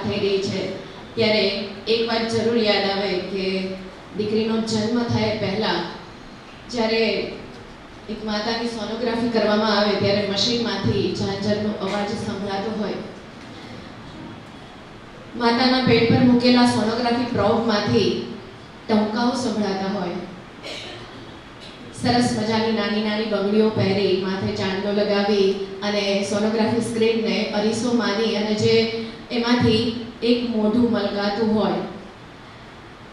થઈ રહી છે ત્યારે એક વાત જરૂર યાદ આવે કે દીકરીનો જન્મ થાય પહેલાં જ્યારે એક માતાની સોનોગ્રાફી કરવામાં આવે ત્યારે મશીનમાંથી ઝાંઝરનો અવાજ સંભળાતો હોય, માતાના પેટ પર મૂકેલા સોનોગ્રાફી પ્રોબમાંથી ટંકાઓ સંભળાતા હોય, સરસ મજાની નાની નાની બંગડીઓ પહેરી માથે ચાંદલો લગાવી અને સોનોગ્રાફી સ્ક્રીનને અરીસો માની અને જે એમાંથી એક મોઢું મલકાતું હોય,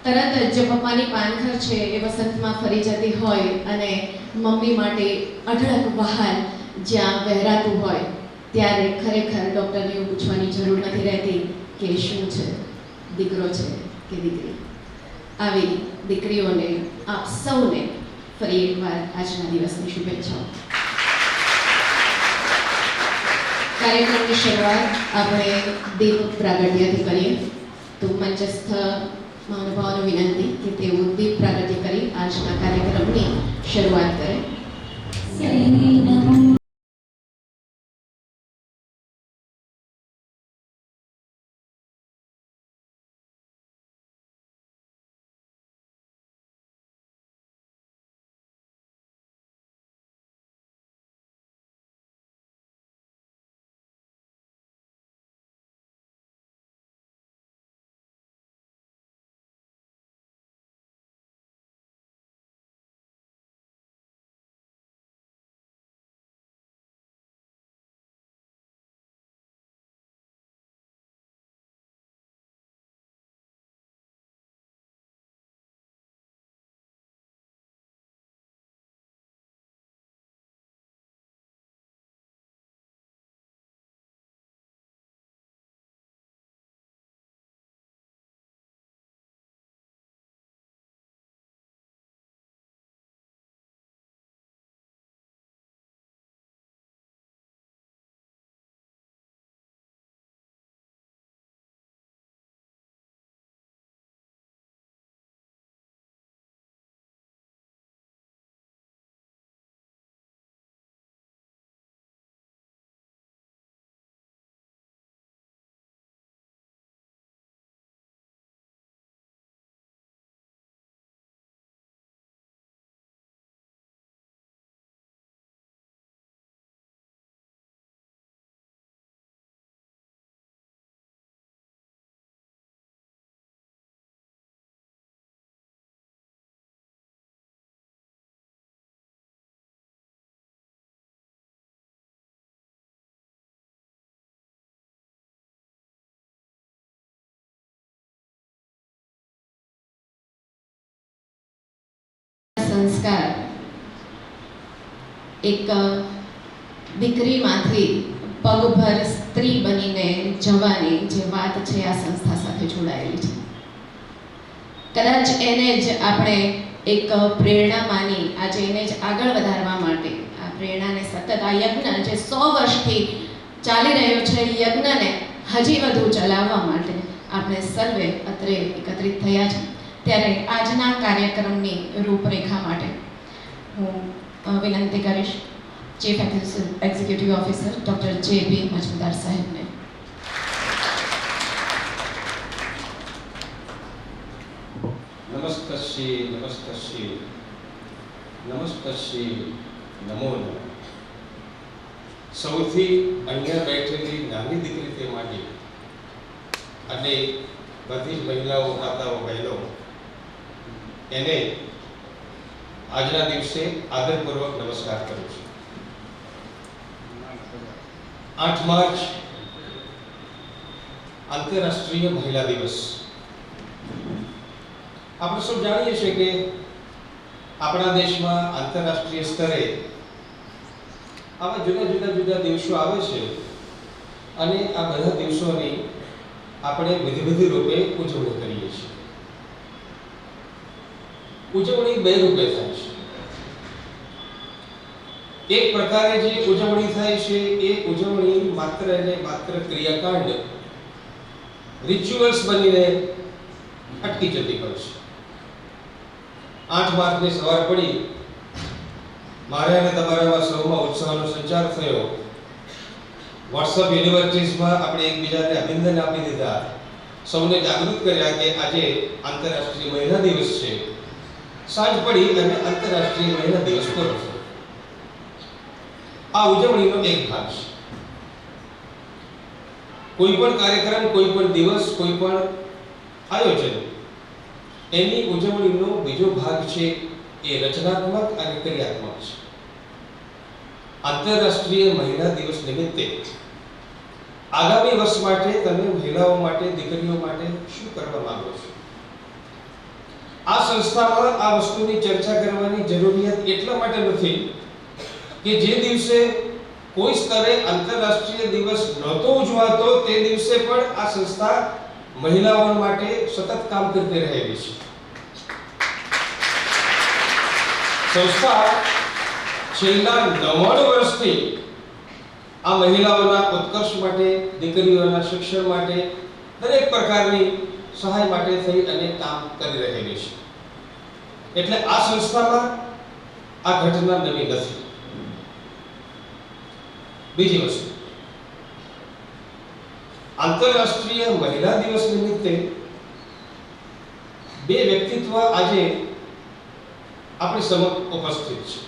તરત જ પપ્પાની પાનખર છે એ વસંતમાં ફરી જતી હોય અને મમ્મી માટે અઢળક વહાલ જ્યાં વહેરાતું હોય, ત્યારે ખરેખર ડૉક્ટરને એવું પૂછવાની જરૂર નથી રહેતી કે શું છે, દીકરો છે કે દીકરી. આવી દીકરીઓને આપ સૌને ફરી એકવાર આજના દિવસની શુભેચ્છાઓ. કાર્યક્રમની શરૂઆત આપણે દીપ પ્રાગટ્યથી કરીએ તો મંચસ્થ મહાનુભાવોને વિનંતી કે તેઓ દીપ પ્રાગટ્ય કરી આજના કાર્યક્રમની શરૂઆત કરે. સંસ્કાર એક દીકરીમાંથી પગભર સ્ત્રી બનીને જવાની જે વાત છે આ સંસ્થા સાથે જોડાયેલી છે. કદાચ એને જ આપણે એક પ્રેરણા માની આજે એને જ આગળ વધારવા માટે આ પ્રેરણાને સતત આ યજ્ઞ જે 100 વર્ષથી ચાલી રહ્યો છે યજ્ઞને હજી વધુ ચલાવવા માટે આપણે સર્વે અત્રે એકત્રિત થયા છે. ત્યારે આજના કાર્યક્રમની રૂપરેખા માટે હું વિનંતી કરીશ ચીફ એક્ઝિક્યુટિવ ઓફિસર ડૉક્ટર જે.બી. મજમુદાર સાહેબને. નમસ્તશ્રી નમસ્તશ્રી નમસ્તશ્રી નમો નમઃ. સૌથી અહીંયા બેઠેલી નાની દીકરી તે માટે અને બધી જ મહિલાઓ, માતાઓ, બહેનો એને આજના દિવસે આદરપૂર્વક નમસ્કાર કરું છું. 8 માર્ચ આંતરરાષ્ટ્રીય મહિલા દિવસ. આપણે સૌ જાણીએ છીએ કે આપણા દેશમાં આંતરરાષ્ટ્રીય સ્તરે આવા જુદા દિવસો આવે છે અને આ બધા દિવસોની આપણે વિવિધ રૂપે ઉજવણી કરીએ છીએ. ઉજવણી 2 રૂપે થાય છે. એક પ્રકારે જે ઉજવણી થાય છે એ ઉજવણી માત્ર અને માત્ર ક્રિયાકાંડ રિચ્યુઅલ્સ બનીને અટકી જતી હોય છે. 8 માર્ચની સવાર પડી, મારે અને તમારામાં સૌમાં ઉત્સાહનો સંચાર થયો. વોટ્સએપ યુનિવર્સિટીઝમાં આપણે એકબીજાને અભિનંદન આપી દીધા સૌને જાગૃત કર્યા કે આજે આંતરરાષ્ટ્રીય મહિલા દિવસ છે. સાંજ પડી અને આંતરરાષ્ટ્રીય મહિલા દિવસ પૂરો થયો. આ ઉજવણીનો એક ભાગ છે. કોઈ પણ કાર્યક્રમ, કોઈ પણ દિવસ, કોઈ પણ આયોજન, એની ઉજવણીનો બીજો ભાગ છે એ રચનાત્મક અને ક્રિયાત્મક છે. આંતરરાષ્ટ્રીય મહિલા દિવસ નિમિત્તે આગામી વર્ષ માટે તમે મહિલાઓ માટે, દીકરીઓ માટે શું કરવા માંગો છો? આ સંસ્થામાં આ વસ્તુની ચર્ચા કરવાની જરૂરિયાત એટલા માટે નથી કે જે દિવસે કોઈ સ્તરે આંતરરાષ્ટ્રીય દિવસ નહોતો ઉજવાતો તે દિવસે પણ આ સંસ્થા મહિલાઓ માટે સતત કામ કરતી રહેલી છે. સંસ્થા છેલ્લા 99 વર્ષથી આ મહિલાઓના ઉત્કર્ષ માટે, દીકરીઓના શિક્ષણ માટે, દરેક પ્રકારની સહાય માટે થઈ અને કામ કરી રહેલી છે. એટલે આ સંસ્થામાં આ ઘટના નવી નથી. બીજી વસ્તુ, આંતરરાષ્ટ્રીય મહિલા દિવસ નિમિત્તે બે વ્યક્તિત્વ આજે આપણી સમક્ષ ઉપસ્થિત છે.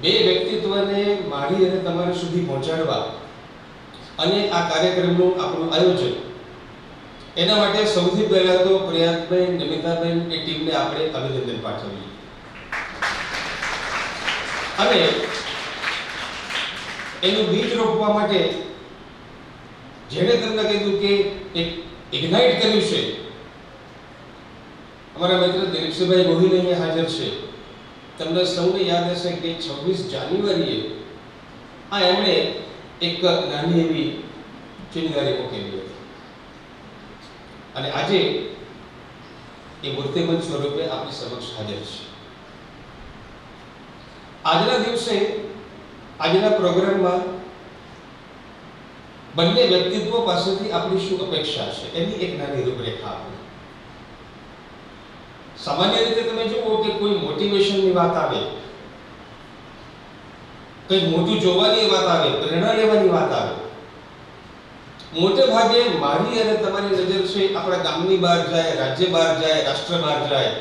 બે વ્યક્તિત્વને મારી અને તમારા સુધી પહોંચાડવા અને આ કાર્યક્રમનું આપણું આયોજન, એના માટે સૌથી પહેલા તો પ્રિયાંકબેન, નિમિતાબેન એ ટીમને આપણે અભિનંદન પાઠવીએ. અને એનું બીજ રોપવા માટે જેણે તમને કીધું કે એક ઇગ્નાઇટ કર્યું છે, અમારા મિત્ર દિલીપસિંહભાઈ ગોહિલ અહીંયા હાજર છે. તમને સૌને યાદ હશે કે 26 જાન્યુઆરીએ આ એમણે એક નાની એવી ચિનગારી મૂકેલી હતી અને આજે એ મૂર્તિમંત સ્વરૂપે આપણી સમક્ષ હાજર છે. આજના દિવસે, આજના પ્રોગ્રામમાં બંને વ્યક્તિત્વો પાસેથી આપણી શું અપેક્ષા છે એની એક નાની રૂપરેખા આપણી. સામાન્ય રીતે તમે જુઓ કે કોઈ મોટિવેશનની વાત આવે, કંઈક મોટું જોવાની વાત આવે, પ્રેરણા લેવાની વાત આવે, મોટે ભાગે મારી અને તમારી નજર છે આપણા ગામની બહાર જાય, રાજ્ય બહાર જાય, રાષ્ટ્ર બહાર જાય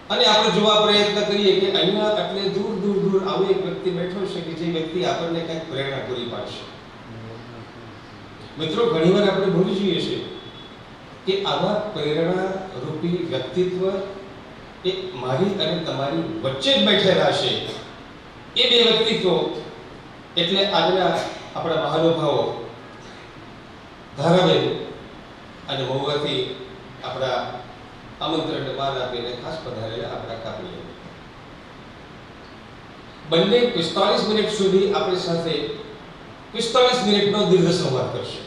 અને આપણે જોવા પ્રયત્ન કરીએ કે અહીંયા એટલે દૂર દૂર દૂર આવો એક વ્યક્તિ બેઠો છે કે જે વ્યક્તિ આપણને કંઈક પ્રેરણા પૂરી પાડશે. મિત્રો, ઘણીવાર આપણે ભૂલી જઈએ છીએ કે આવા પ્રેરણા રૂપી વ્યક્તિત્વ એ મારી અને તમારી વચ્ચે જ બેઠેલા છે. એ બે વ્યક્તિત્વો એટલે આજના આપણા મહાનુભાવો ધારાબેન અને મહુવાથી આપણા આમંત્રણને માન આપીને ખાસ પધારેલા આપણા કાપડીઓ. બંને 45 મિનિટ સુધી આપણી સાથે 45 મિનિટનો દીર્ઘ સંવાદ કરશે.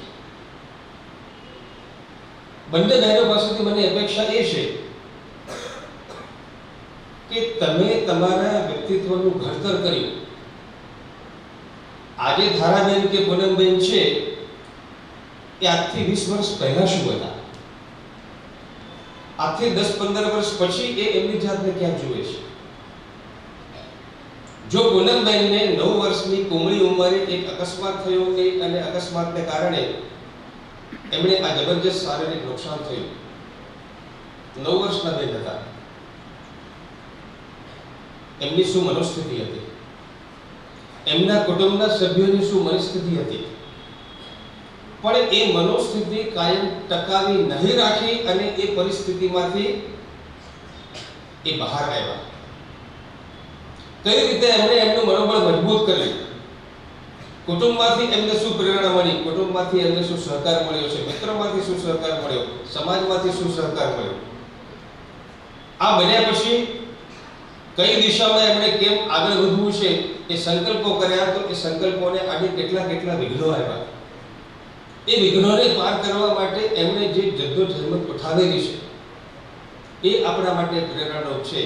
બંને બહેનો પાસેથી મને અપેક્ષા એ છે કે તમે તમારા વ્યક્તિત્વનું ઘડતર કર્યું. આજે ધારાબેન કે પૂનમબેન છે એ આજથી 20 વર્ષ પહેલા શું હતા, આજથી 10-15 વર્ષ પછી એ એમની જાતને ક્યાં જુએ છે. જો પૂનમબેનને 9 વર્ષની કોમળી ઉંમરે એક અકસ્માત થયો અને અકસ્માતને કારણે એમણે આ જબરજસ્ત શારીરિક નુકસાન થયું, 9 વર્ષના બેન હતા, એમની શું મનોસ્થિતિ હતી, એમના કુટુંબના સભ્યોની શું મનસ્થિતિ હતી, પણ એ મનોસ્થિતિ કાયમ ટકાવી નહીં રાખી અને એ પરિસ્થિતિમાંથી એ બહાર આવ્યા. કઈ રીતે એમણે એમનું મનોબળ મજબૂત કર્યું, કુટુંબમાંથી એમને શું પ્રેરણા મળી, કુટુંબમાંથી એમને શું સહકાર મળ્યો છે, મિત્રોમાંથી શું સહકાર મળ્યો, સમાજમાંથી શું સહકાર મળ્યો. આ બન્યા પછી કઈ દિશામાં એમણે કેમ આગળ વધવું છે એ સંકલ્પો કર્યા. તો એ સંકલ્પોને આજે કેટલા વિઘ્નો આવ્યા. એ વિઘ્નોને પાર કરવા માટે એમણે જે જદ્દોજહદ ઉઠાવેલી છે એ આપણા માટે પ્રેરણારૂપ છે.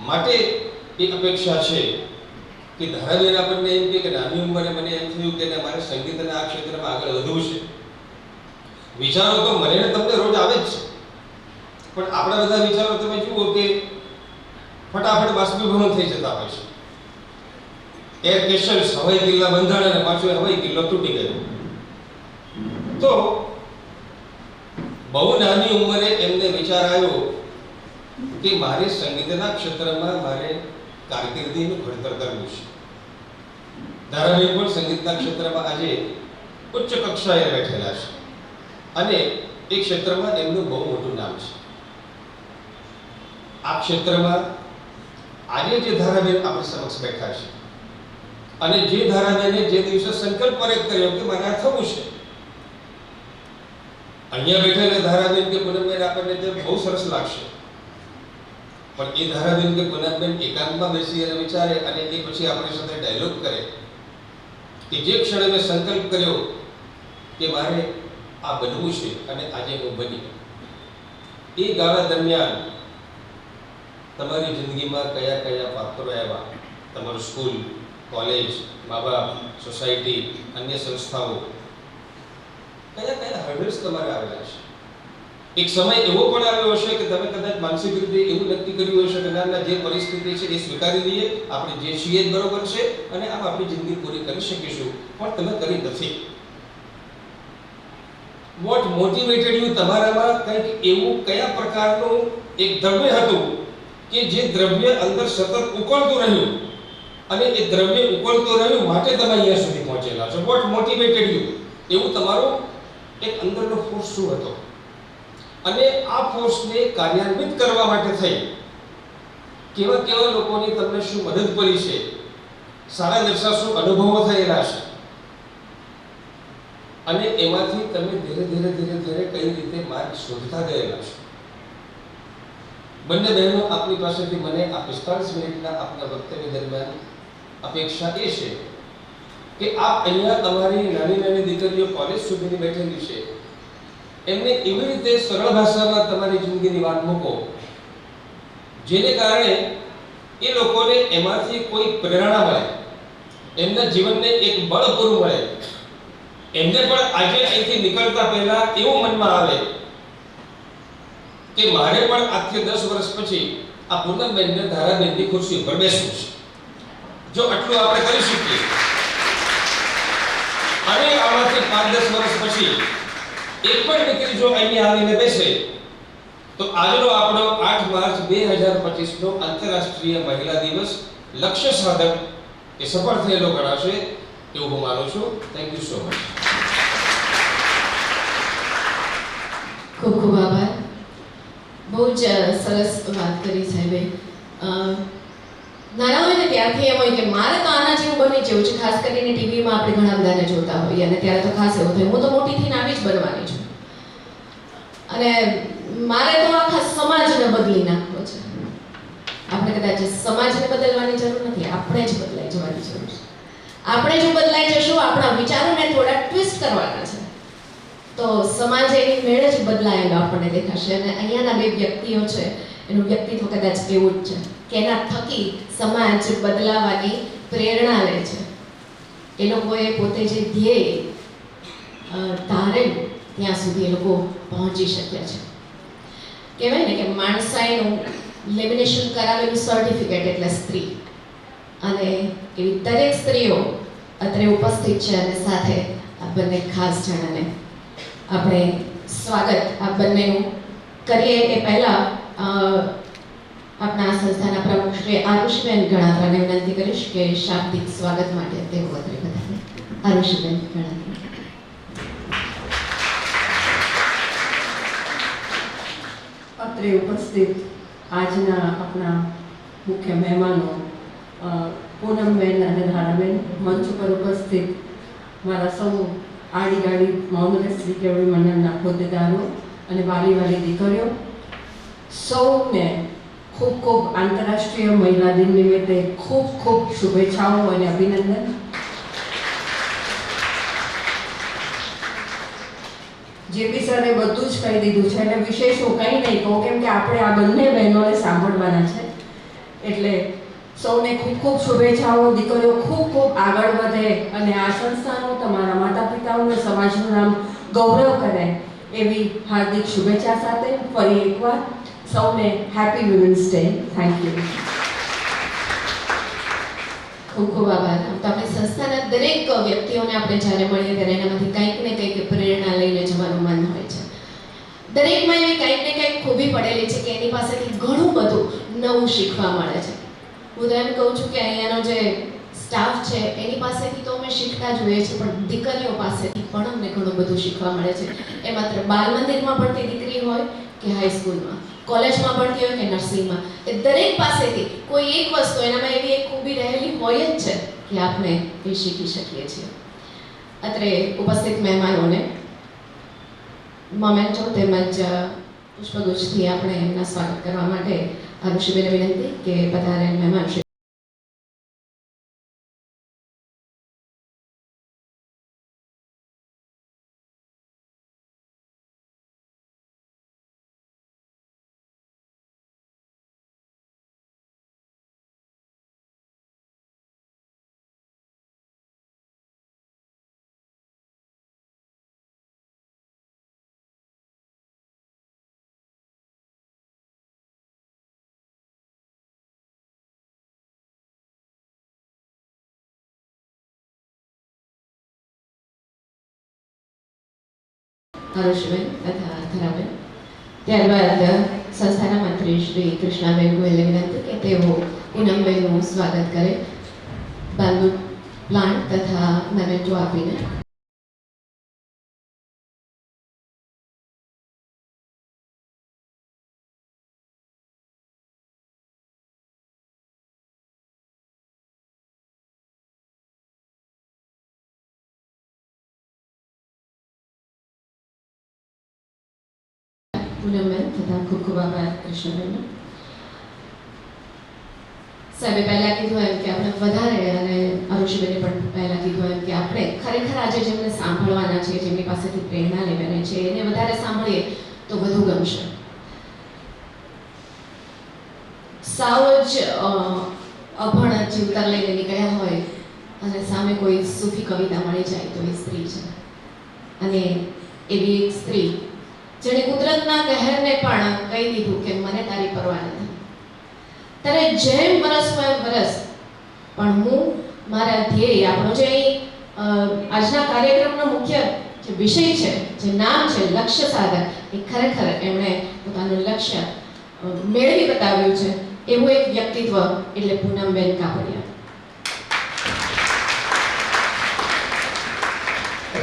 માટે એ અપેક્ષા છે કે ધારાબેન આપણને એમ કે નાની ઉંમરે મને એમ થયું કે મારે સંગીતના આ ક્ષેત્રમાં આગળ વધવું છે. વિચારો તો મને ને તમને રોજ આવે જ છે, પણ આપણા બધા વિચારો તમે જુઓ કે ફટાફટ બાષ્પીભવન થઈ જતા હોય છે. એર કેશન્સ, હવાઈ કિલ્લા બંધાણ અને પાછું હવાઈ કિલ્લો તૂટી ગયો. તો બહુ નાની ઉંમરે એમને વિચાર આવ્યો કે મારે સંગીતના ક્ષેત્રમાં મારે કારકિર્દીનું ઘડતર કરવું છે. ધારાબેન પણ સંગીતના ક્ષેત્રમાં આજે ઉચ્ચ કક્ષાએ બેઠેલા છે અને એ ક્ષેત્રમાં એમનું બહુ મોટું નામ છે. આ ક્ષેત્રમાં આજે જે ધારાબેન આપણી સમક્ષ બેઠા છે અને જે ધારાબેને જે દિવસે સંકલ્પ પરેખ કર્યો કે મારે આ થવું છે, અહીંયા બેઠેલા ધારાબેન કે પૂનમબેન આપણને તે બહુ સરસ લાગશે, પણ એ ધારાબેન કે પૂનમબેન એકાંતમાં બેસી અને વિચારે અને એ પછી આપણી સાથે ડાયલોગ કરે કે જે ક્ષણે મેં સંકલ્પ કર્યો કે મારે આ બનવું છે અને આજે હું બની. એ ગાળા દરમિયાન તમારી જિંદગીમાં કયા કયા પાત્રો આવ્યા, તમારું સ્કૂલ, કોલેજ, મા બાપ, સોસાયટી, અન્ય સંસ્થાઓ, કયા કયા હર્ડલ્સ તમારે આવેલા છે. એક સમય એવો પણ આવ્યો હશે કે તમે કદાચ માનસિક રીતે એવું નક્કી કર્યું હશે કે ના જે પરિસ્થિતિ છે એ સ્વીકારી લઈએ, આપણે જે છીએ જ બરોબર છે અને આમ આપણી જિંદગી પૂરી કરી શકીશું, પણ તમે કરી નથી. What motivated you? તમારામાં કંઈક એવું કયા પ્રકારનું એક દ્રવ્ય હતું કે જે દ્રવ્ય અંદર સતત ઉકળતું રહ્યું અને એ દ્રવ્ય ઉકળતું રહ્યું માટે તમે અહીંયા સુધી પહોંચેલા છો. What motivated you? એવું તમારું એક અંદરનો ફોર્સ શું હતો અને આ ફોર્સને કાર્યાન્વિત કરવા માટે થઈ કેવા કેવા લોકોની તમને શું મદદ કરી છે, સારા નરસા શું અનુભવો થયેલા છે અને એમાંથી તમે ધીરે ધીરે ધીરે ધીરે કઈ રીતે માર્ગ શોધતા ગયેલા છો. બંને બહેનો આપની પાસેથી મને આ 45 મિનિટના આપના વક્તવ્ય દરમિયાન અપેક્ષા એ છે કે આપ અહીંયા તમારી નાની નાની દીકરીઓ કોલેજ સુધીની બેઠેલી છે, એમને એવી રીતે સરળ ભાષામાં તમારી જિંદગીની વાત મૂકો જેને કારણે એ લોકોને એમાંથી કોઈ પ્રેરણા મળે, એમના જીવનને એક બળ પૂરું મળે, એમને પણ આજે અહીંથી નીકળતા પહેલા એવું મનમાં આવે કે મારે પણ આજથી 10 વર્ષ પછી આ પૂનમબેનને ધારાબેનની ખુરશી ઉપર બેસવું છે. જો આટલું આપણે કરી શકીએ અને આમાંથી 5-10 વર્ષ પછી એક પણ દીકરી જો અહીંયા આવીને બેસે તો આજનો આપણો 8 માર્ચ 2025 નો આંતરરાષ્ટ્રીય મહિલા દિવસ લક્ષ્ય સાધક એ સફળ થયેલો ગણાશે એવું હું માનું છું. Thank you so much. ખૂબ ખૂબ આભાર. બહુ જ સરસ વાત કરી સાહેબે. નાના હોય ને ત્યારથી એમ હોય કે મારે તો આના જેવું બની જવું છે. ખાસ કરીને ટીવીમાં આપણે ઘણા બધાને જોતા હોઈએ અને ત્યારે તો ખાસ એવું થાય હું તો મોટી થઈને આવી જ બનવાની છું અને મારે તો આખા સમાજને બદલી નાખવો છે. આપણે કદાચ સમાજને બદલવાની જરૂર નથી, આપણે જ બદલાઈ જવાની જરૂર છે. આપણે જો બદલાઈ જશું, આપણા વિચારોને થોડા ટ્વિસ્ટ કરવાના છે તો સમાજ એની મેળે જ બદલાયેલો આપણને દેખાશે. અને અહીંયાના બે વ્યક્તિઓ છે એનું વ્યક્તિત્વ કદાચ એવું જ છે કે એના થકી સમાજ બદલાવાની પ્રેરણા લે છે. એ લોકોએ પોતે જે ધ્યેય ધારેલું ત્યાં સુધી એ લોકો પહોંચી શક્યા છે. કહેવાય ને કે માણસાઈનું લેમિનેશન કરાવેલું સર્ટિફિકેટ એટલે સ્ત્રી, અને એવી દરેક સ્ત્રીઓ અત્રે ઉપસ્થિત છે અને સાથે આ બંને ખાસ જણાને આપણે સ્વાગત આ બંનેનું કરીએ. એ પહેલાં આપણા સંસ્થાના પ્રમુખ શ્રી આરુષબેન ગણાત્રાને વિનંતી કરીશ કે શાબ્દિક સ્વાગત માટે તેઓ અત્રે બધાને. આરુષબેન ગણાત્રા. અત્રે ઉપસ્થિત આજના આપણા મુખ્ય મહેમાનો પૂનમબેન અને ધારાબેન, મંચ પર ઉપસ્થિત મારા સૌ આડીગાડી મૌનરસ શ્રી કેળવણી મંડળના હોદ્દેદારો અને વાલી દીકરીઓ, સૌને ખૂબ ખૂબ આંતરરાષ્ટ્રીય મહિલા દિન નિમિત્તે ખૂબ ખૂબ શુભેચ્છાઓ અને અભિનંદન. જેપી સરે બધું જ કહી દીધું છે એટલે વિશેષ હું કંઈ નહીં કહું, કેમ કે આપણે આ બંને બહેનોને સાંભળવાના છે. એટલે સૌને ખૂબ ખૂબ શુભેચ્છાઓ. દીકરીઓ ખૂબ ખૂબ આગળ વધે અને આ સંસ્થાનું, તમારા માતા પિતાઓને, સમાજનું નામ ગૌરવ કરે એવી હાર્દિક શુભેચ્છા સાથે ફરી એકવાર સૌને happy women's day. Thank you. ખૂબ ખૂબ આભાર. તો આપણી સંસ્થાના દરેક વ્યક્તિઓને આપણે જ્યારે મળીએ ત્યારે એનામાંથી કંઈક ને કંઈક પ્રેરણા લઈને જવાનું મન હોય છે. દરેકમાં એવી કંઈક ને કંઈક ખૂબી પડેલી છે કે એની પાસેથી ઘણું બધું નવું શીખવા મળે છે. હું તો એમ કહું છું કે અહીંયાનો જે સ્ટાફ છે એની પાસેથી તો અમે શીખતા જોઈએ છીએ, પણ દીકરીઓ પાસેથી પણ અમને ઘણું બધું શીખવા મળે છે. એ માત્ર બાલ મંદિરમાં ભણતી દીકરી હોય કે હાઈસ્કૂલમાં, કોલેજમાં ભણતી હોય કે નર્સિંગમાં, એ દરેક પાસેથી કોઈ એક વસ્તુ એનામાં એવી એક ખૂબી રહેલી હોય જ છે કે આપણે એ શીખી શકીએ છીએ. અત્રે ઉપસ્થિત મહેમાનોને મોમેન્ટો તેમજ પુષ્પગુચ્છથી આપણે એમના સ્વાગત કરવા માટે ઋષિબેને વિનંતી કે પધારેલ મહેમાન શ્રી ઋષિબેન તથા ધરાબેન, ત્યારબાદ સંસ્થાના મંત્રી શ્રી કૃષ્ણાબેન ગોયલને વિનંતી કે તેઓ પૂનમબેનનું સ્વાગત કરે બાંબુ પ્લાન્ટ તથા મેમેન્ટો આપીને. પૂનમબેન તથા ખૂબ ખૂબ આભાર કૃષ્ણબેનનો. સાહેબે પહેલાં કીધું એમ કે આપણે વધારે, અને ઋષિબેને પણ પહેલાં કીધું એમ કે આપણે ખરેખર આજે જેમને સાંભળવાના છે, જેમની પાસેથી પ્રેરણા લેવાની છે, એને વધારે સાંભળીએ તો વધુ ગમશે. સાવ જ અભણ જીવતર લઈને નીકળ્યા હોય અને સામે કોઈ સૂફી કવિતા મળી જાય તો એ સ્ત્રી છે. અને એવી એક સ્ત્રી જેણે કુદરતના કહેરને પણ કહી દીધું કે મને તારી પરવા નથી, તારે જેમ વરસવું એમ વરસ, પણ હું મારા ધ્યેય, આપણો જે આજના કાર્યક્રમનો મુખ્ય જે વિષય છે, જે નામ છે લક્ષ્ય સાધન, એ ખરેખર એમણે પોતાનું લક્ષ્ય મેળવી બતાવ્યું છે. એવું એક વ્યક્તિત્વ એટલે પૂનમબેન કાપડિયા.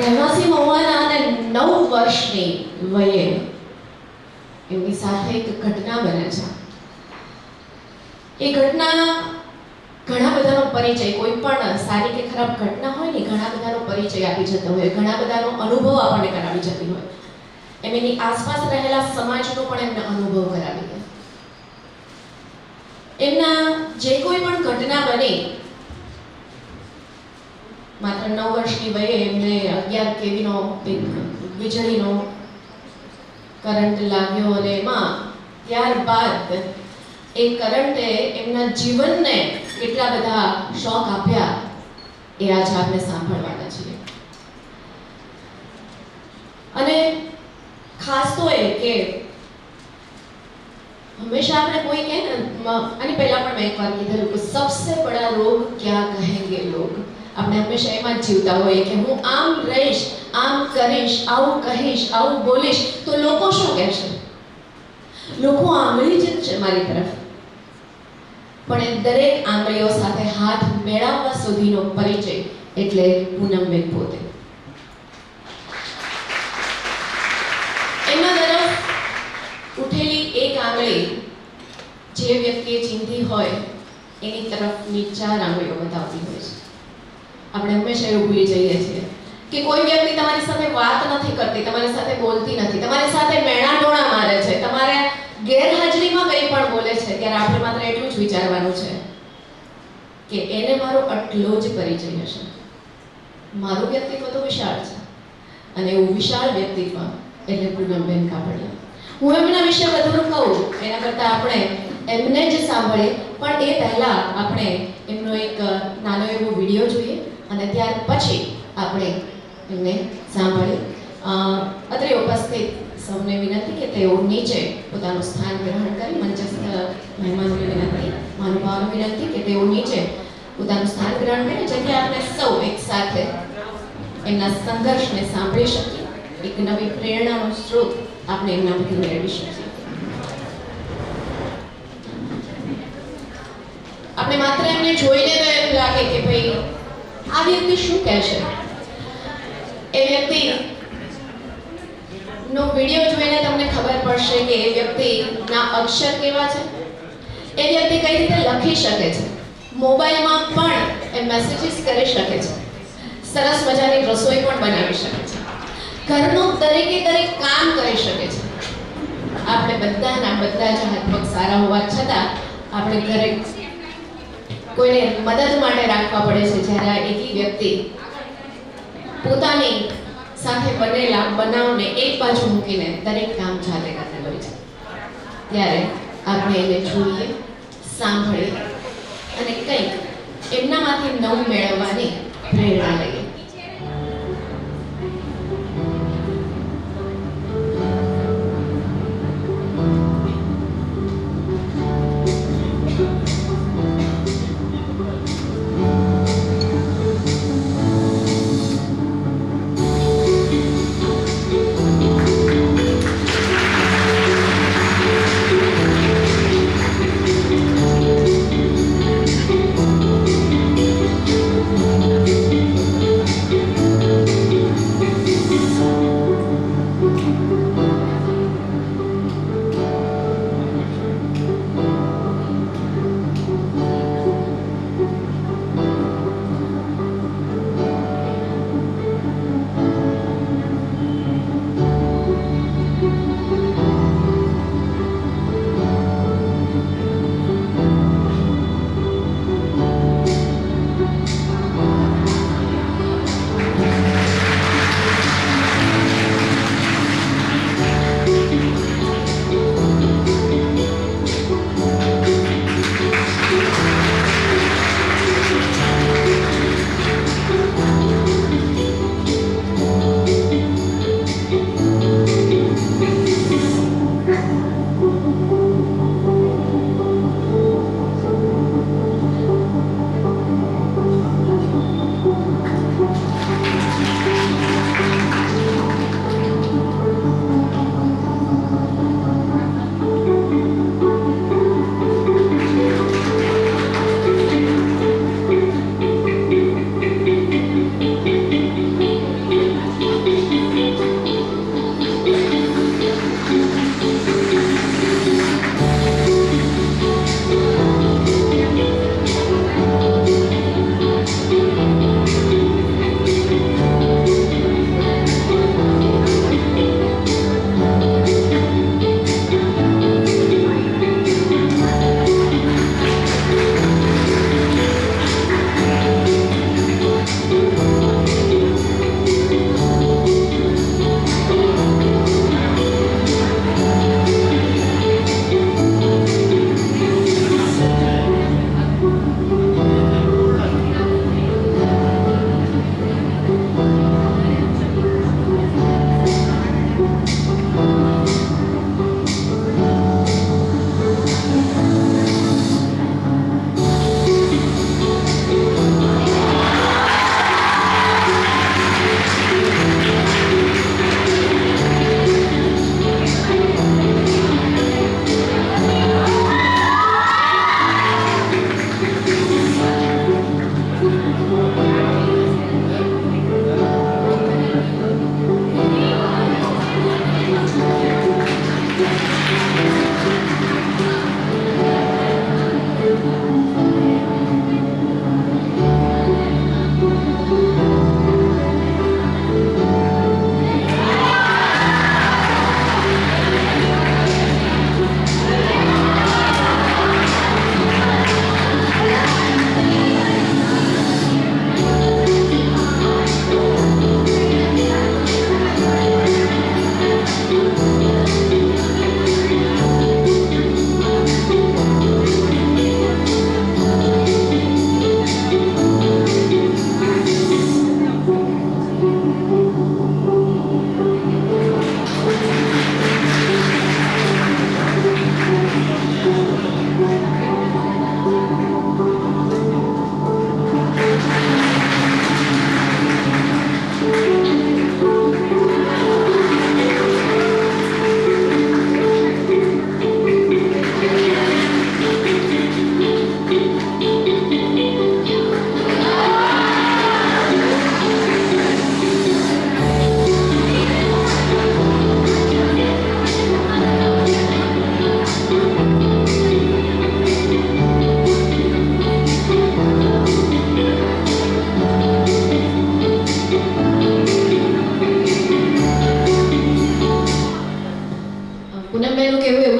રહેવાસી મહુવાના અને 9 વર્ષની વયે એમની સાથે એક ઘટના બને છે. એ ઘટના ઘણા બધાનો પરિચય, કોઈ પણ સારી કે ખરાબ ઘટના હોય ને, ઘણા બધાનો પરિચય આપી જતો હોય, ઘણા બધાનો અનુભવ આપણને કરાવી જતી હોય. એમ એની આસપાસ રહેલા સમાજનો પણ એમને અનુભવ કરાવી દે. એમના જે કોઈ પણ ઘટના બની, માત્ર 9 વર્ષની વયે એમને 11 કેવીનો એક વીજળીનો કરંટ લાગ્યો, અને એમાં ત્યારબાદ એ કરંટે એમના જીવનને કેટલા બધા શોક આપ્યા એ આજે આપણે સાંભળવાના છીએ. અને ખાસ તો એ કે હંમેશા આપણે કોઈ કહે ને, આની પહેલા પણ મેં એકવાર કીધેલું કે સબસે બડા રોગ ક્યાં કહેંગે લોગ. આપણે હંમેશા એમાં જ જીવતા હોઈએ કે હું આમ રહીશ, આમ કરીશ, આવું કહીશ, આવું બોલીશ તો લોકો શું કહેશે, લોકો આંગળી જ છે મારી તરફ. પણ એ દરેક આંગળીઓ સાથે હાથ મેળવવા સુધીનો પરિચય એટલે પૂનમબેન પોતે. એમના તરફ ઉઠેલી એક આંગળી જે વ્યક્તિએ ચીંધી હોય એની તરફની 4 આંગળીઓ બતાવતી હોય છે. આપણે હંમેશા એવું ભૂલી જઈએ છીએ કે કોઈ વ્યક્તિ તમારી સાથે વાત નથી કરતી, તમારી સાથે બોલતી નથી, તમારી સાથે મેણા ડોળા મારે છે, તમારે ગેરહાજરીમાં કંઈ પણ બોલે છે, ત્યારે આપણે માત્ર એટલું જ વિચારવાનું છે કે એને મારો આટલો જ પરિચય હશે. મારું વ્યક્તિત્વ તો વિશાળ છે, અને એવું વિશાળ વ્યક્તિત્વ એટલે પૂનમબેન કાપડિયા. હું એમના વિશે વધુ કહું એના કરતાં આપણે એમને જ સાંભળીએ, પણ એ પહેલાં આપણે એમનો એક નાનો એવો વિડીયો જોઈએ અને ત્યાર પછી આપણે એમને સાંભળીએ. અત્રે ઉપસ્થિત સૌને વિનંતી કે તેઓ નીચે પોતાનું સ્થાન ગ્રહણ કરી, મંચસ્થ મહેમાનોને વિનંતી, મહાનુભાવોને વિનંતી કે તેઓ નીચે પોતાનું સ્થાન ગ્રહણ કરે, જેથી આપણે સૌ એક સાથે એમના સંઘર્ષને સાંભળી શકીએ, એક નવી પ્રેરણાનો સ્ત્રોત આપણે એમના પરથી મેળવી શકીએ. આપણે માત્ર એમને જોઈને તો એમ લાગે કે ભાઈ આ વ્યક્તિ શું કહેશે. એ વ્યક્તિ નો વિડીયો જોઈને તમને ખબર પડશે કે એ વ્યક્તિના અક્ષર કેવા છે, એ વ્યક્તિ કઈ રીતે લખી શકે છે, મોબાઈલમાં પણ એ મેસેજીસ કરી શકે છે, સરસ મજાની રસોઈ પણ બનાવી શકે છે, ઘરનું દરેકે દરેક કામ કરી શકે છે. આપણે બધા જ હાથ પગ સારા હોવા છતાં આપણે ઘરે કોઈને મદદ માટે રાખવા પડે છે, જ્યારે આ એકલી વ્યક્તિ પોતાની સાથે બનેલા બનાવને એક બાજુ મૂકીને દરેક કામ જાતે કરતી હોય છે. ત્યારે આપણે એને જોઈએ, સાંભળીએ અને કંઈક એમનામાંથી નવું મેળવવાની પ્રેરણા લઈએ.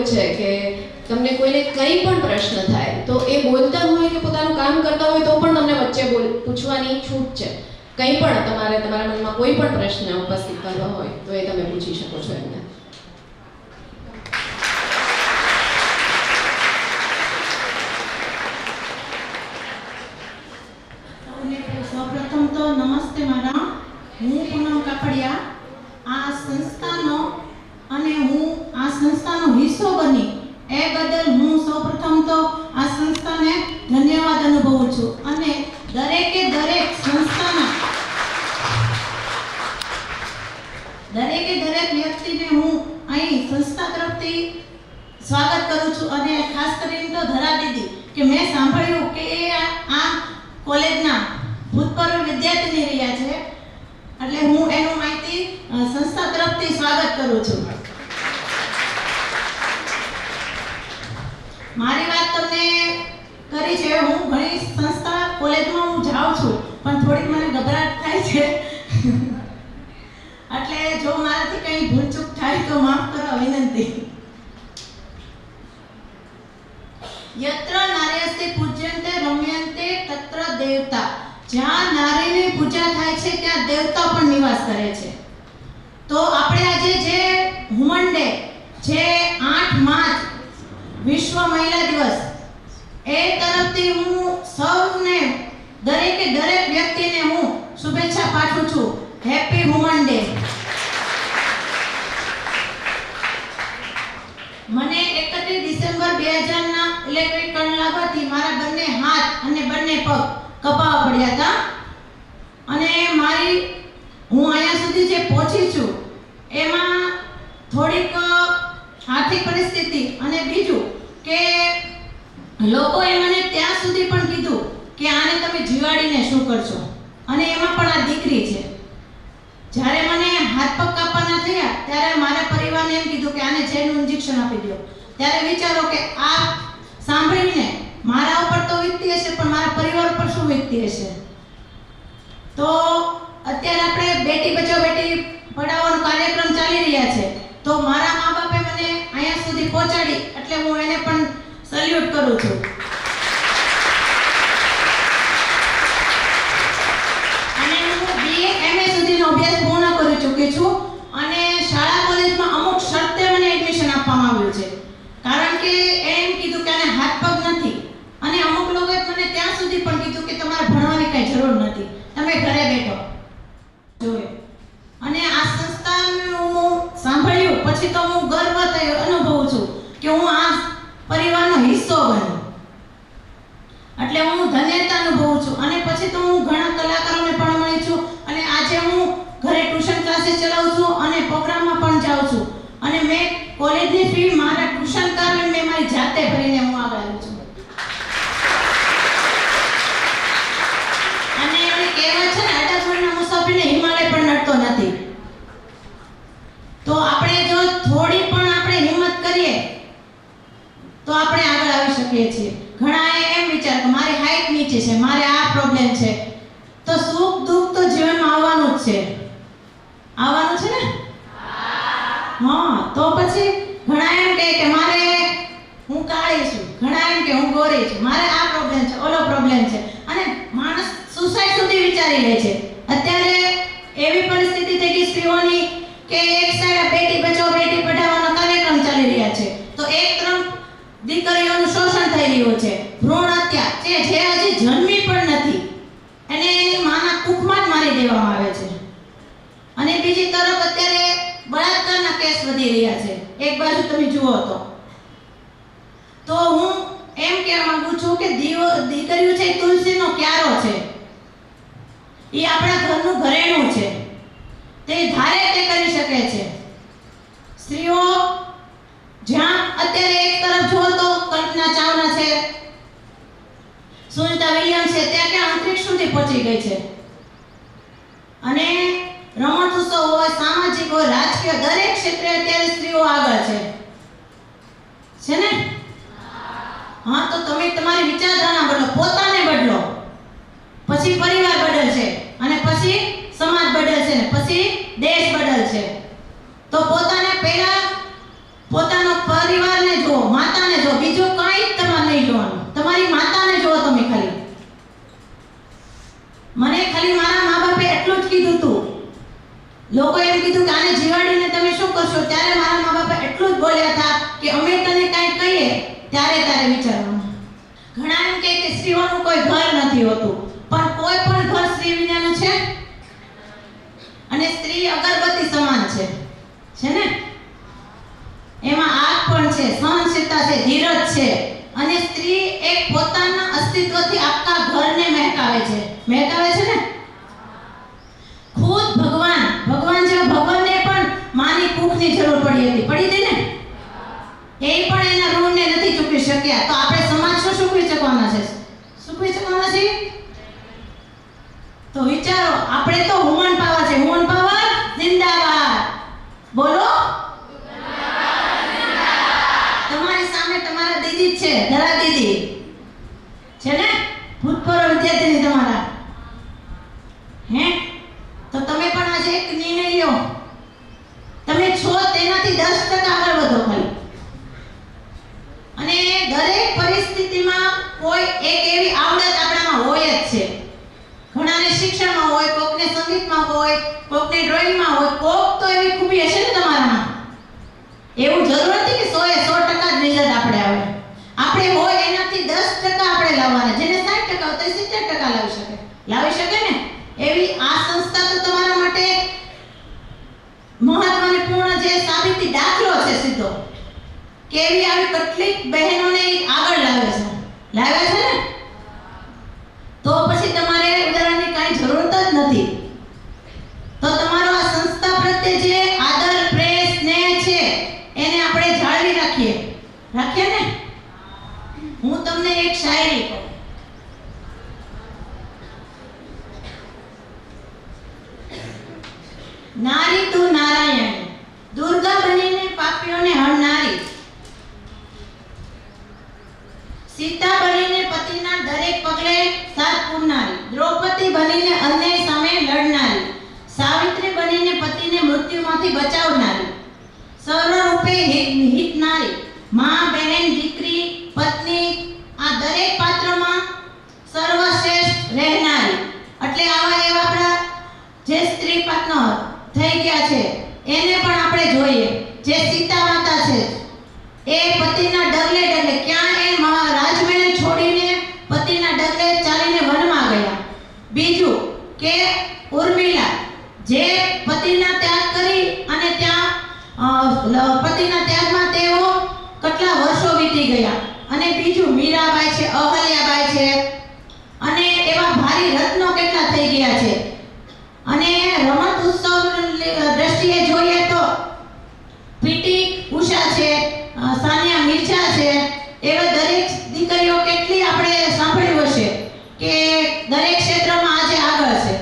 એવું છે કે તમને કોઈને કંઈ પણ પ્રશ્ન થાય તો એ બોલતા હોય કે પોતાનું કામ કરતા હોય તો પણ તમને વચ્ચે પૂછવાની છૂટ છે. કંઈ પણ તમારા મનમાં કોઈ પણ પ્રશ્ન ઉપસ્થિત કરવા હોય તો એ તમે પૂછી શકો છો એમને. સૌપ્રથમ તો નમસ્તે મેડમ, હું પૂનમ કાપડિયા. આ સંસ્થાનો અને હું આ સંસ્થાનો હિસ્સો બની એ બદલ હું સૌપ્રથમ તો આ સંસ્થાને ધન્યવાદ અનુભવું છું અને દરેકે દરેક સંસ્થાના દરેક વ્યક્તિને હું અહીં સંસ્થા તરફથી સ્વાગત કરું છું. અને ખાસ કરીને તો ધરા દીદી કે મેં સાંભળ્યું કે આ કોલેજના ભૂતપૂર્વ વિદ્યાર્થીની રહ્યા છે, એટલે હું એનું માહિતી સંસ્થા તરફથી સ્વાગત કરું છું. મારી વાત તમને કરી છે, હું ઘણી સંસ્થા કોલેજમાં હું જાઉં છું પણ થોડીક મને ગભરાટ થાય છે એટલે જો મારાથી કંઈ ભૂલચૂક થાય તો માફ કરો વિનંતી. યત્ર નાર્યસ્તે પૂજ્યન્તે રમ્યન્તે તત્ર દેવતા. જ્યાં નારીની પૂજા થાય છે ત્યાં દેવતા પણ નિવાસ કરે છે. તો આપણે આજે જે વુમન ડે, જે 8 માર્ચ વિશ્વ મહિલા દિવસ, એ તરફથી હું સૌને દરેક વ્યક્તિને હું શુભેચ્છા પાઠવું છું. Happy woman day. મને 31 ડિસેમ્બર 2000ના ઇલેક્ટ્રિક કરંટ લાગવાથી મારા બંને હાથ અને બંને પગ કપાવા પડ્યા હતા અને હું અહીંયા સુધી જે પહોંચી છું એમાં થોડીક આર્થિક પરિસ્થિતિ અને બીજું કે લોકોએ મને ત્યાં સુધી પણ કીધું કે આને તમે જીવાડીને શું કરશો, અને એમાં પણ આ દીકરી છે. જ્યારે મને હાથ પગ કાપવાના થયા ત્યારે મારા પરિવારને એમ કીધું કે આને ઝેરનું ઇન્જેક્શન આપી દો. ત્યારે વિચારો કે આ સાંભળીને મારા ઉપર તો વીતતી હશે પણ મારા પરિવાર પર શું વીતતી હશે. તો અત્યારે આપણે બેટી બચાવો બેટી પઢાઓનો કાર્યક્રમ ચાલી રહ્યા છે, તો મારા મા બાપે મને અહીંયા સુધી પહોંચાડી એટલે હું એને પણ સલ્યુટ કરું છું. અને હું BA MA સુધીનો અભ્યાસ પૂર્ણ કરી ચૂકી છું અને શાળા કોલેજમાં અમુક શરતે મને એડમિશન આપવામાં આવ્યું છે, કારણ કે એમ કીધું કે આને હાથ પગ નથી અને અમુક લોકોએ મને ત્યાં સુધી પણ કીધું કે તમારે ભણવાની કઈ જરૂર નથી, તમે ઘરે બેઠો જોયો. અને આ સંસ્થાનું હું સાંભળ્યું પછી તો હું ગર્વ અનુભવું છું કે હું આ પરિવારનો હિસ્સો બન્યો, એટલે હું ધન્યતા અનુભવું છું. અને પછી તો હું ઘણા કલાકારોને પણ મળી છું અને આજે હું ઘરે ટ્યુશન ક્લાસીસ ચલાવું છું અને પ્રોગ્રામમાં પણ જાઉં છું અને મેં કોલેજની ફી મારા ટ્યુશન કારણે મેં મારી જાતે ભરીને હું આગળ આવી છું. અને એની કહેવત છે ને, અડાજણના મુસાફરીને હિમાલય પણ નડતો નથી. તો આપણે જો થોડી પણ આપણે હિંમત કરીએ તો આપણે આગળ આવી શકીએ છીએ. ઘણા એમ વિચાર કે મારી હાઈટ નીચે છે, મારે આ પ્રોબ્લેમ છે, તો સુખ દુઃખ તો જીવનમાં આવવાનું જ છે, આવવાનું છે ને. હા, તો પછી ઘણા એમ કહે કે મારે હું કાળી છું, ઘણા એમ કે હું ગોરી છું, મારે આ પ્રોબ્લેમ છે, ઓલો પ્રોબ્લેમ છે, અને માણસ સુસાઇડ સુધી વિચારી લે છે. અત્યારે એવી પરિસ્થિતિ થઈ ગઈ સ્ત્રીઓની કે એક સાઈડ બેટી બચાવો બેટી પઢાઓના કાર્યક્રમ ચાલી રહ્યા છે, તો એક તરફ દીકરીઓનું શોષણ થઈ રહ્યું છે, ભ્રૂણ હત્યા જે હજી જન્મી પણ નથી એને એની માના કુખમાં જ મારી દેવામાં આવે છે. અને બીજી તરફ અત્યારે બળાત્કારના કેસ વધી રહ્યા છે. એક બાજુ તમે જુઓ તો હું એમ કહેવા માંગુ છું કે દીકરીઓ છે તુલસીનો ક્યારો છે, એ આપણા ઘરનું ઘરેણું છે, તે ધારે તે કરી શકે છે. સ્ત્રીઓ જ્યાં અત્યારે એક તરફ જુઓ તો કલ્પના ચાવલા છે, સુનિતા વિલિયમ્સ છે, ત્યાં કે અંતરિક્ષ સુધી પહોંચી ગઈ છે. અને રમત ઉત્સવ હોય, સામાજિક હોય, રાજકીય, દરેક ક્ષેત્રે અત્યારે સ્ત્રીઓ આગળ છે ને. હા, તો તમે તમારી વિચારધારા બદલો, પોતાને બદલો, પછી પરિવાર બદલશે અને પછી સમાજ બદલશે ને પછી દેશ બદલશે. તો પોતાને પહેલા પોતાનો પરિવારને ત્યારે વિચારવાનું. ઘણા એમ કહે કે સ્ત્રીઓનું કોઈ ઘર નથી હોતું, પણ કોઈ પણ ઘર સ્ત્રી વિનાનું છે? અને સ્ત્રી અગરબત્તી સમાન છે ને? એમાં આગ પણ છે, સહનશીલતા છે, ધીરજ છે, અને સ્ત્રી એક પોતાના અસ્તિત્વથી આખા ઘરને મહેકાવે છે ને? ખુદ ભગવાન જેવા ભગવાનને પણ માની કૂખની જરૂર પડી હતી ને? એ પણ એના ઋણને નથી ચૂકવી શક્યા. તો આપણે સમાજ શું ચૂકવી શકવાના છે? તો વિચારો, આપણે તો વુમન પાવર છે. વુમન પાવર જિંદાબાદ. બોલો તમારી સામે તમારા દીદી જ છે, ધરા દીદી છે ને, ભૂતપૂર્વ વિદ્યાર્થીની તમારા. તો તમે પણ આજે એક નિર્ણય લો. તમે છો તેનાથી 10% આગળ વધો ખાલી. અને દરેક પરિસ્થિતિમાં કોઈ એક એવી આવડત આપણામાં હોય જ છે. ઘણાને શિક્ષણમાં હોય, કોકને સંગીતમાં હોય, કોકને ડ્રોઈંગમાં હોય, કોક તો એવી ખૂબી હશે ને તમારામાં. એવું જરૂર નથી કે 100% જ રિઝલ્ટ આપણે આવે. આપણે હોય એનાથી 10% આપણે લાવવાના. જેને 60% હોય તો 70% લાવી શકે ને? એવી આ સંસ્થા તો તમારા માટે મહત્વપૂર્ણ જે સાબિતી દાખલો છે સીધો. કેવી આવી કેટલીક બહેનોને આગળ લાવે છે ને? તો પછી તમારે ઉદાહરણની કાંઈ જરૂરત જ નથી. તો તમારો આ સંસ્થા પ્રત્યે જે આદર, પ્રેમ, સ્નેહ છે એને આપણે જાળવી રાખીએ ને? હું તમને એક શાયરી કહું. નારી તું નારાયણી, દુર્ગા બનીને પાપીઓને હણનારી, સીતા બનીને પતિના દરેક પગલે સાથ પૂરનારી, દ્રૌપદી બનીને અન્યાય સામે લડનારી, સાવિત્રી બનીને પતિને મૃત્યુમાંથી બચાવનારી, સર્વરૂપે હિતનારી, માં, બહેન, દીકરી, પત્ની, આ દરેક પાત્રમાં સર્વશ્રેષ્ઠ રહેનારી. એટલે આવા એવા આપણા જે સ્ત્રી પાત્ર થઈ ગયા છે એને પણ આપણે જોઈએ. જે સીતા માતા છે એ પતિના ડગલે ક્યાં એ રાજમહેલ છોડીને પતિના ડગલે ચાલીને વનમાં ગયા. બીજું કે ઉર્મિલા જે પતિના ત્યાગ કરી અને ત્યાં પતિના ત્યાગમાં તેઓ કેટલા વર્ષો વીતી ગયા. અને બીજું મીરાબાઈ છે, અહલ્યાબાઈ છે, અને એવા ભારી રત્નો કેટલા થઈ ગયા છે. અને રમત ઉત્સવની દ્રષ્ટિએ જોઈએ તો પીટી ઉષા છે, સાનિયા મિર્ઝા છે, એવા દરેક દીકરીઓ કેટલી આપણે સાંભળ્યું હશે કે દરેક ક્ષેત્રમાં આજે આગળ છે.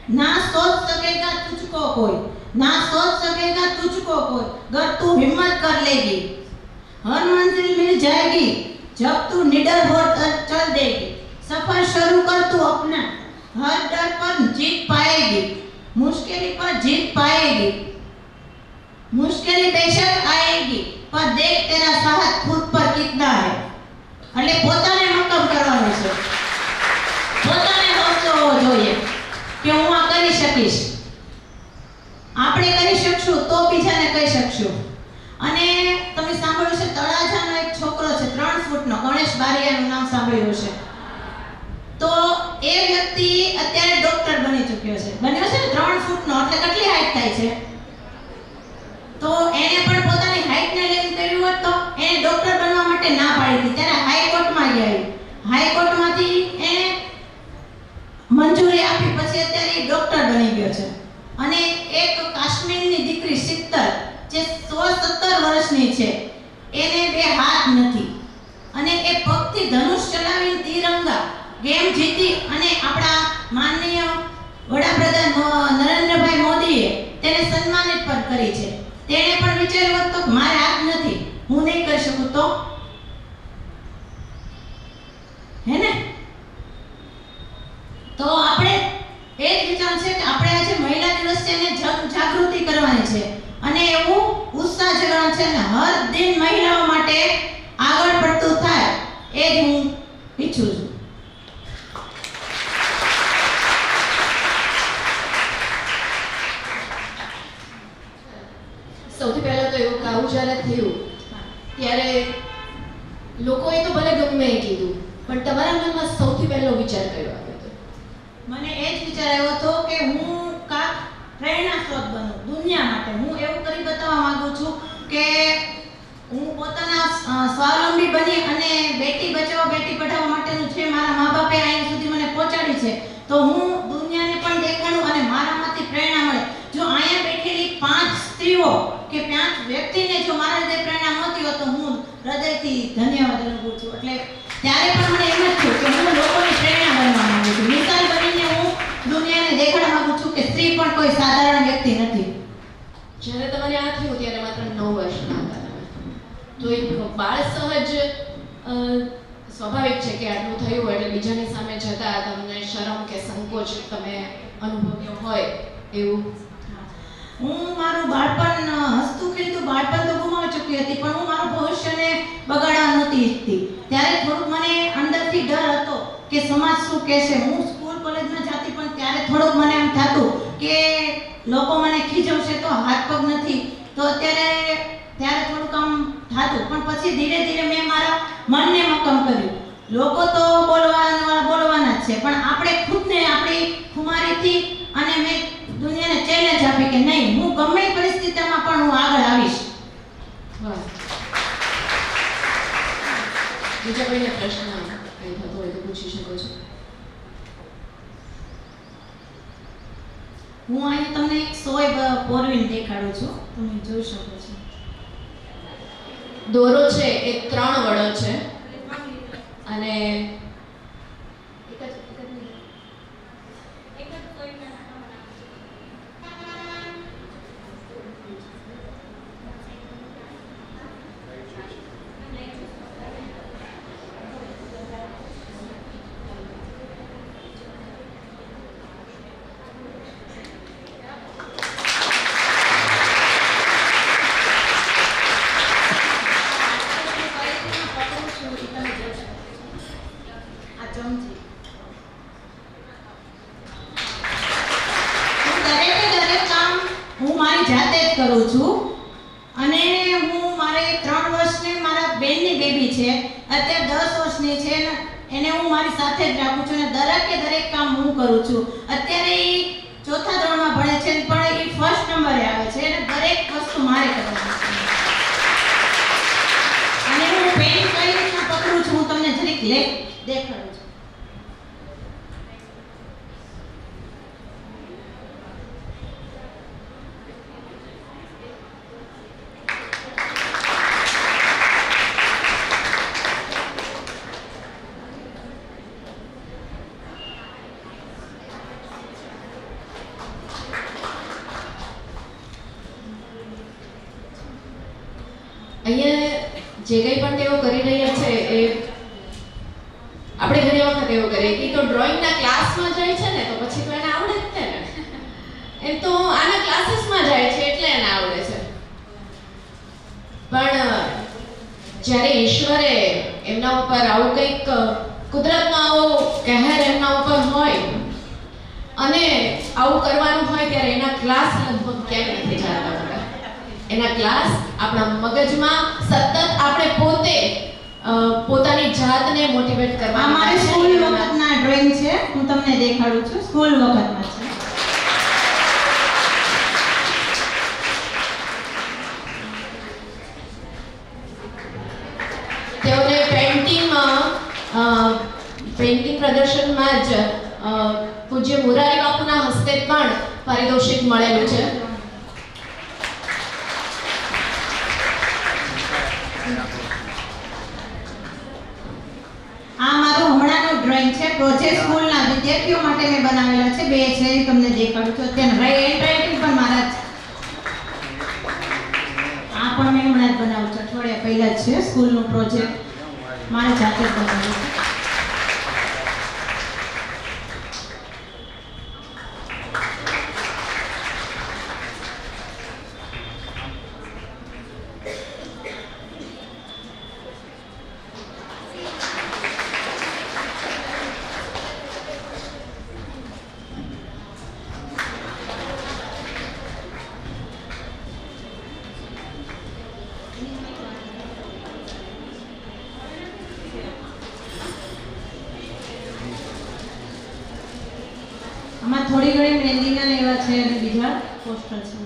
ना सोच सकेगा तुझको कोई, ना सोच सकेगा तुझको कोई, अगर तू हिम्मत कर लेगी हर मंजिल मिल जाएगी, जब तू निडर होकर चल देगी, सफर शुरू कर तू अपना, हर डर पर जीत पाएगी, मुश्किल पर जीत पाएगी, मुश्किल बेशक आएगी पर देख तेरा साहस खुद पर कितना है. એટલે પોતાને મક્કમ કરવાનું છે, પોતાને હોંશો હોવો જોઈએ કે હું આ કરી શકીશ. આપણે કરી શકશું તો બીજાને કહી શકશું. અને તમે સાંભળ્યું છે તળાજાનો એક છોકરો છે 3 ફૂટનો, ગણેશ બારિયાનું નામ સાંભળ્યું હશે. તો એ વ્યક્તિ અત્યારે ડોક્ટર બની ચૂક્યો છે, બન્યો છે ને 3 ફૂટનો, એટલે કેટલી હાઈટ થાય છે. તો એને પણ પોતાની હાઈટને લઈને કર્યું હોત તો એને ડોક્ટર બનવા માટે ના પાડી હતી. ત્યારે હાઈકોર્ટમાં ગયા, હાઈકોર્ટમાંથી એને મંજૂરી આપી, પછી અત્યારે ડોક્ટર બની ગયો છે. અને એક કાશ્મીરની દીકરી શીતલ જે 17 વર્ષની છે, એને 2 હાથ નથી અને એ પગથી ધનુષ ચલાવીને તિરંગા ગેમ જીતી અને આપણા માનનીય વડાપ્રધાન નરેન્દ્રભાઈ મોદીએ તેને સન્માનિત પણ કરી છે. તેણે પણ વિચાર્યું હતું કે મારે હાથ નથી, હું નહીં કરી શકું તો હે ને. તો આપણે એ જ વિચાર છે કે આપણે આજે મહિલા દિવસ છે એને જાગૃતિ કરવાની છે અને એવું ઉત્સાહ જગાડવાનો છે અને હર દિન મહિલાઓ માટે આગળ પડતું થાય એ જ હું ઈચ્છું છું. સૌથી પહેલાં તો એવું કે આવું જ્યારે થયું ત્યારે લોકોએ તો ભલે ગમે એ કીધું, પણ તમારા મનમાં સૌથી પહેલો વિચાર કયો આવ્યો હતો? મને એ જ વિચાર આવ્યો હતો કે હું કાંક પ્રેરણા સ્ત્રોત બનું દુનિયા માટે. હું એવું કરી બતાવવા માંગુ છું કે હું પોતાના સ્વાવલંબી બની અને બેટી બચાવો બેટી પઢાઓ માટેનું જે મારા મા બાપે અહીં સુધી મને પહોંચાડી છે, તો હું દુનિયાને પણ દેખાડું અને મારામાંથી પ્રેરણા મળે. જો અહીંયા બેઠેલી 5 સ્ત્રીઓ કે 5 વ્યક્તિને જો મારા હૃદય પ્રેરણા મળતી હોય તો હું હૃદયથી ધન્યવાદ અનુભવું છું. એટલે ત્યારે પણ મને એમ જ થયું કે હું લોકોની પ્રેરણા બનવા માંગુ છું, મિસાલ બનીને હું દુનિયાને દેખાડવા માંગુ છું કે સ્ત્રી પણ કોઈ સાધારણ વ્યક્તિ નથી. જ્યારે તમારે આ થયું ત્યારે માત્ર 9 વર્ષના હતા તમે. તો એક બાળ સહજ સ્વાભાવિક છે કે આટલું થયું એટલે બીજાની સામે જતા તમને શરમ કે સંકોચ તમે અનુભવ્યો હોય એવું? હું મારું બાળપણ હસતું ખેલતું બાળપણ તો ગુમાવી ચૂકી હતી, પણ હું મારું ભવિષ્યને બગાડવા નહોતી ઈચ્છતી. ત્યારે થોડુંક મને અંદરથી ડર હતો કે સમાજ શું કહેશે. હું સ્કૂલ કોલેજમાં જતી પણ ત્યારે થોડુંક મને એમ થતું કે લોકો મને ખીજવશે તો હાથ પગ નથી, તો ત્યારે થોડુંક આમ થતું. પણ પછી ધીરે ધીરે મેં મારા મનને મક્કમ કર્યું. લોકો તો બોલવાના જ છે, પણ આપણે ખુદને આપણી ખુમારીથી અને મેં દુનિયાને ચેલેન્જ આપી કે નહીં, હું ગમે તે પરિસ્થિતિમાં પણ હું આગળ આવીશ. બીજા કોઈને પ્રશ્ન કંઈ થતો હોય તો પૂછી શકો છો. હું અહીં તમને એક સોય પોરવીન દેખાડું છું, તમે જોઈ શકો છો. દોરો છે એ 3 વડો છે અને કરું છું અને હું મારે 3 વર્ષની મારા બેનની બેબી છે, અત્યારે 10 વર્ષની છે, એને હું મારી સાથે જ રાખું છું અને દરેક કામ હું કરું છું. અત્યારે એ 4થા ધોરણમાં ભણે છે પણ એ ફર્સ્ટ નંબરે આવે છે અને દરેક વસ્તુ મારે કરવાની છે. અને હું પેન કઈ રીતના પકડું છું હું તમને જરીક દેખાડું છું. અહીંયા જે કંઈ પણ તેઓ કરી રહ્યા છે એ આપણે ઘણી વખત એવું કરીએ કે તો ડ્રોઈંગના ક્લાસમાં જાય છે ને તો પછી તો એને આવડે જ ને, એમ તો આના ક્લાસીસમાં જાય છે એટલે એને આવડે છે. પણ જ્યારે ઈશ્વરે એમના ઉપર આવું કંઈક કુદરતનો આવો કહેર એમના ઉપર હોય અને આવું કરવાનું હોય ત્યારે એના ક્લાસ લગભગ ક્યાંય નથી જતા હોતા. એના ક્લાસ આપણા મગજમાં સતત આપણે પોતાની જાતને મોટિવેટ કરવા. અમારે સ્કૂલ વખતના ડ્રોઈંગ છે, હું તમને દેખાડું છું. સ્કૂલ વખતના છે. તેઓને પેઇન્ટિંગ પ્રદર્શનમાં જ પૂજ્ય મોરારી બાપુના હસ્તે પણ પારિતોષિક મળેલું છે. આ મારું હમણાંનું ડ્રોઈંગ છે, પ્રોજેક્ટ સ્કૂલના વિદ્યાર્થીઓ માટે મેં બનાવેલા છે. 2 છે, એ તમને દેખાડું છું. અત્યારે રાઇટિંગ પણ મારા જ. આ પણ મેં હમણાં જ બનાવ્યું છે, અઠવાડિયા પહેલા જ છે. સ્કૂલનું પ્રોજેક્ટ મારે જાતે જ બનાવ્યું છે. થોડી ઘણી મહેંદીના ને એવા છે અને બીજા પોસ્ટર છે.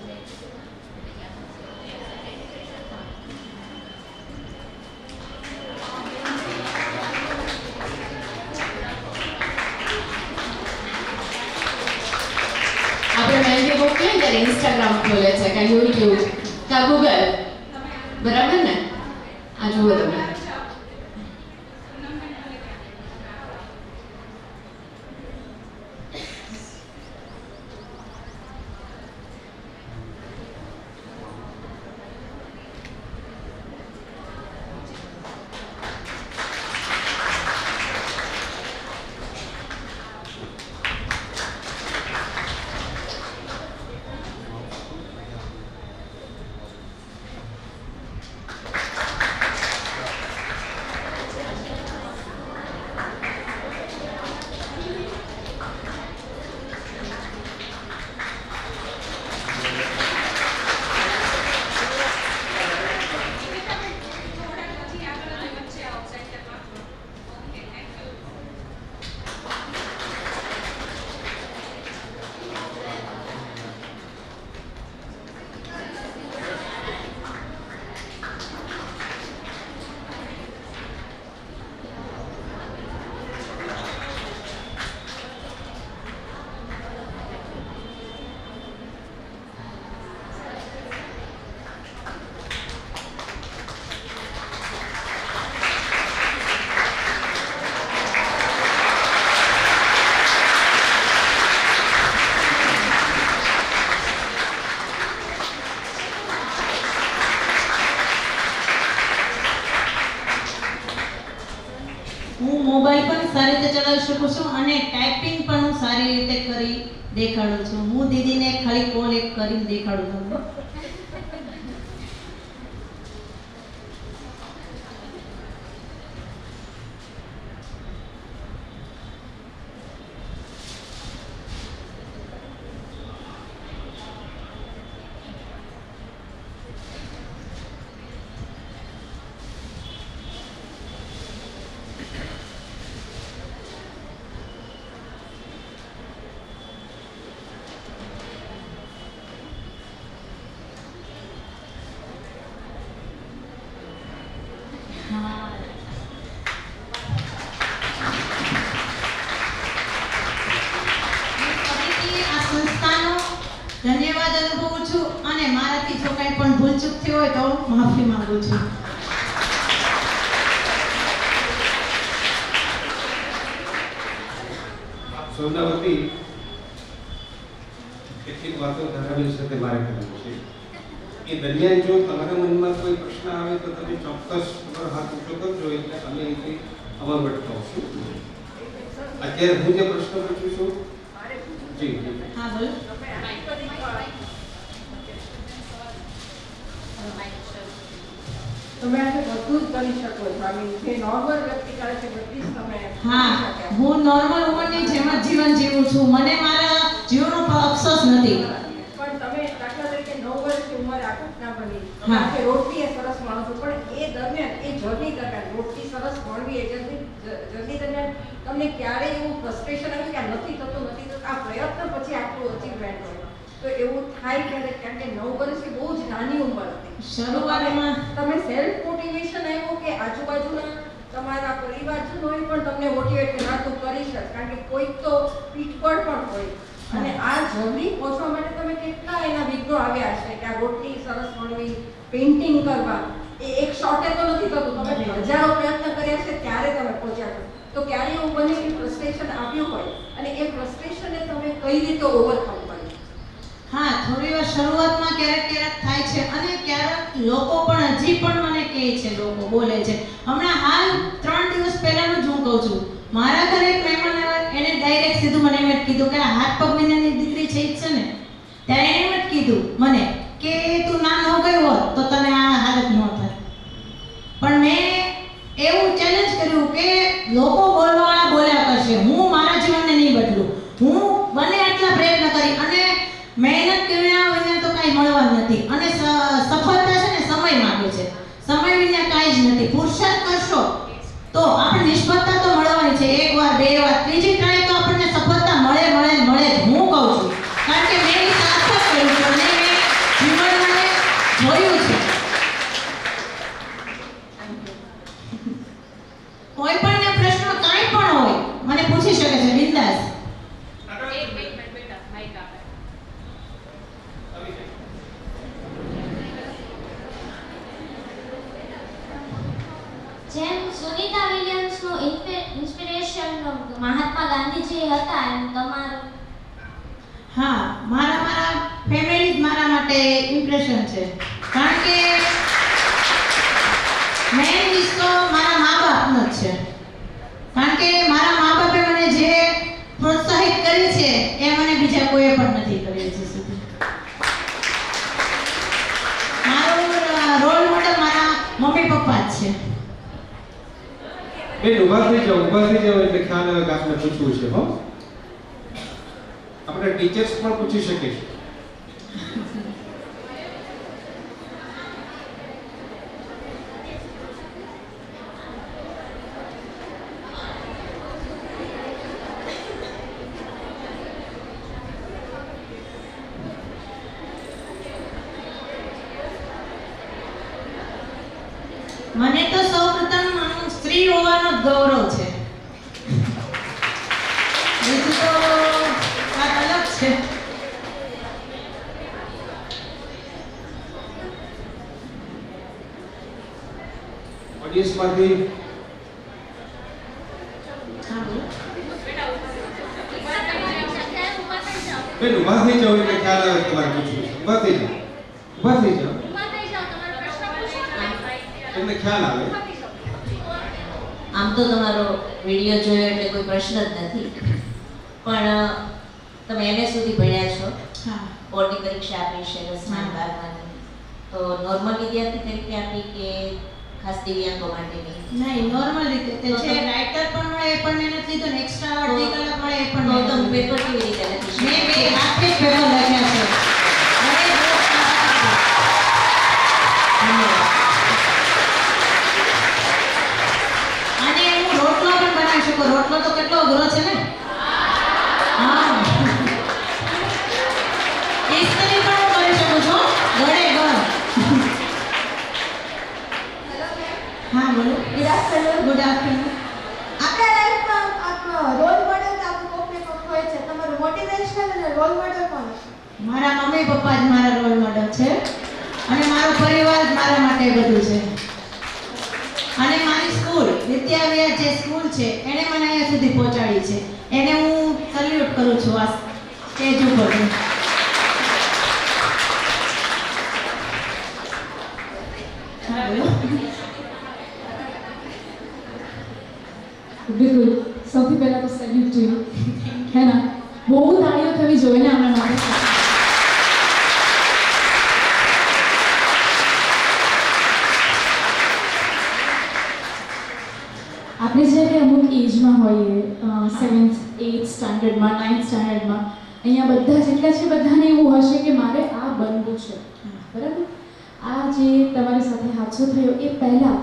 આપણે મહેંદી મોકલીએ ત્યારે ઇન્સ્ટાગ્રામ ખોલે છે કે યુટ્યુબ કે ગૂગલ, બરાબર ને? આ જુઓ તમે. હું મોબાઈલ પણ સારી રીતે ચલાવી શકું છું અને ટાઈપિંગ પણ હું સારી રીતે કરી દેખાડું છું. હું દીદીને ખાલી કોલ એક કરીને દેખાડું તમને. ધન્યવાદ અનુભવું છું અને મારાથી જો કંઈ પણ ભૂલચૂક થઈ હોય તો માફી માંગુ છું. આપ સૌના વતી કેટલીક વાતો ધારાબેન સાથે મારે કરવી છે. એ દરમિયાન જો તમારા મનમાં કોઈ પ્રશ્ન આવે તો તમે ચોક્કસ તમારો હાથ ઊંચો કરજો, એટલે અમે એથી અમલમાં આવશું. અત્યારે હું જે પ્રશ્ન પૂછું છું, જી હા બોલો. તમે આજે બધું જ કરી શકો છો. આમ જે નોર્મલ વ્યક્તિ કરે છે બધી જ તમે હા, હું નોર્મલ ઉંમરની જેમ જ જીવન જીવું છું. મને મારા જીવનનો અફસોસ નથી. પણ તમે દાખલા તરીકે 9 વર્ષની ઉંમરે આ ઘટના બની, હા. કે રોટલી એ સરસ માણો છો, પણ એ દરમિયાન એ જર્ની દરમિયાન રોટલી સરસ મળવી એ જર્ની દરમિયાન તમને ક્યારેય એવું ફ્રસ્ટ્રેશન આવ્યું કે આ નથી થતું આ પ્રયત્ન પછી આટલું અચીવમેન્ટ હોય? તો એવું થાય ક્યારેક, કારણ કે 9 વર્ષ એ બહુ જ નાની ઉંમર હતી. શરૂઆતમાં તમે સેલ્ફ મોટિવેશન આવ્યું કે આજુબાજુના તમારા પરિવારજનોએ પણ તમને મોટિવેટ કે ના તું કરી શક, કારણ કે કોઈક તો પીઠબળ પણ હોય. અને આ જર્ની પહોંચવા માટે તમે કેટલા એના વિઘ્નો આવ્યા છે કે આ રોટલી સરસ મળવી, પેઇન્ટિંગ કરવા, એ એક શોર્ટે તો નથી થતું. તમે હજારો પ્રયત્ન કર્યા છે ત્યારે તમે પહોંચ્યા છો. તો ક્યારે એવું બને કે ફ્રસ્ટ્રેશન આવ્યું હોય અને એ ફ્રસ્ટ્રેશનને તમે કઈ રીતે ઓવરકમ કરી? હા, થોડી વાર શરૂઆતમાં ક્યારેક થાય છે અને ક્યારેક લોકો પણ હજી પણ મને કહે છે, લોકો બોલે છે. હમણાં હાલ 3 દિવસ પહેલાનું જ હું કહું છું, મારા ઘરે એક મહેમાન આવ્યા, એને ડાયરેક્ટ સીધું મને એમ જ કીધું કે આ હાથ પગ વિનાની દીકરી છે જ છે ને, ત્યારે એમ જ કીધું મને કે તું ના ન ગઈ હોત તો તને આ હાલત ન થાય. પણ મેં એવું ચેલેન્જ કર્યું કે લોકો બોલવાવાળા બોલ્યા કરશે, હું મારા જીવનને નહીં બદલું. હું બને એટલા પ્રયત્ન કરી અને મહેનત કર્યા વિના તો કાંઈ મળવા જ નથી. અને સફળતા છે ને સમય માંગે છે, સમય વિના કાંઈ જ નથી. પુરુષાર્થ કરશો તો આપણે નિષ્ફળતા તો મળવાની છે, 1 વાર 2 વાર, ત્રીજી ટ્રાય તો આપણને સફળતા મળે જ. હું કહું મહાત્મા ગાંધીજી હતા એમ તમારું? હા, મારા ફેમિલી જ મારા માટે ઇમ્પ્રેશન છે. કારણ કે મેન વિશ તો મારા મા બાપનો જ છે. કારણ કે મારા મા બાપે મને જે પ્રોત્સાહિત કરી છે એ મને બીજા કોઈએ પણ નથી કરી હજી સુધી. મારો રોલ મોડલ મારા મમ્મી પપ્પા જ છે. બેન ઊભા થઈ જાઓ એટલે ખ્યાલ આવે કે આપણે પૂછવું છે. હો, આપણે ટીચર્સ પણ પૂછી શકીએ છીએ. મને તો સૌપ્રથમ સ્ત્રી હોવાનો ગૌરવ છે. બીજું તો વાત અલગ છે. ઓડિયન્સમાંથી હા, બોલો. બેન ઊભા થઈ જાઓ એટલે ખ્યાલ આવે કે તમારે પૂછવું છે. ઊભા થઈ જાઓ એટલે ખ્યાલ આવે. આમ તો તમારો વિડીયો જોયો એટલે કોઈ પ્રશ્ન જ નથી, પણ તમે MS સુધી ભણ્યા છો, હા, બોર્ડની પરીક્ષા આપી છે 10મા 12માની, તો નોર્મલ વિદ્યાર્થી તરીકે આપી કે ખાસ દિવ્યાંગો માટેની? નહીં, નોર્મલ રીતે તે છે. રાઇટર પણ મળે એ પણ મહેનત લીધો ને એક્સ્ટ્રા અડધી કલાક મળે એ પણ તો મહેનત તમે લીધી. પેપર કેવી રીતે લખી મેં શકો? બે હાથે જ પેપર લખ્યા છે. અને ધન્યવાદ. અને હું રોટલો પણ બનાવી શકું. રોટલો તો કેટલો અઘરો છે ને. હા, ઇસ્ત્રી પણ હું કરી શકું છું. ગળે ગળ. હા, બોલો. Good afternoon. Good afternoon. આપણા લાઈફમાં આપણો રોલ મોડલ તો આપણું કોક ને કોક હોય છે. તમારું મોટિવેશનલ અને રોલ મોડલ કોણ છે? મારા મમ્મી પપ્પા જ મારા રોલ મોડલ છે અને મારો પરિવાર જ મારા માટે બધું છે. અને મારી સ્કૂલ વિદ્યાવિહાર જે સ્કૂલ છે એણે મને અહીંયા સુધી પહોંચાડી છે. એને હું સલ્યુટ કરું છું આ સ્ટેજ ઉપર. હા, બોલો. બિલકુલ, સૌથી પહેલા તો સેલ્યુટ ટુ યુ, હે ના? બહુ તાળીઓ થવી જોઈએ ને આમના માટે. આપણે જ્યારે અમુક એજમાં હોઈએ, 7th 8th સ્ટાન્ડર્ડમાં 9th સ્ટાન્ડર્ડમાં, અહીંયા બધા જેટલા છે બધાને એવું હશે કે મારે આ બનવું છે, બરાબર? આ જે તમારી સાથે હાદસો થયો એ પહેલાં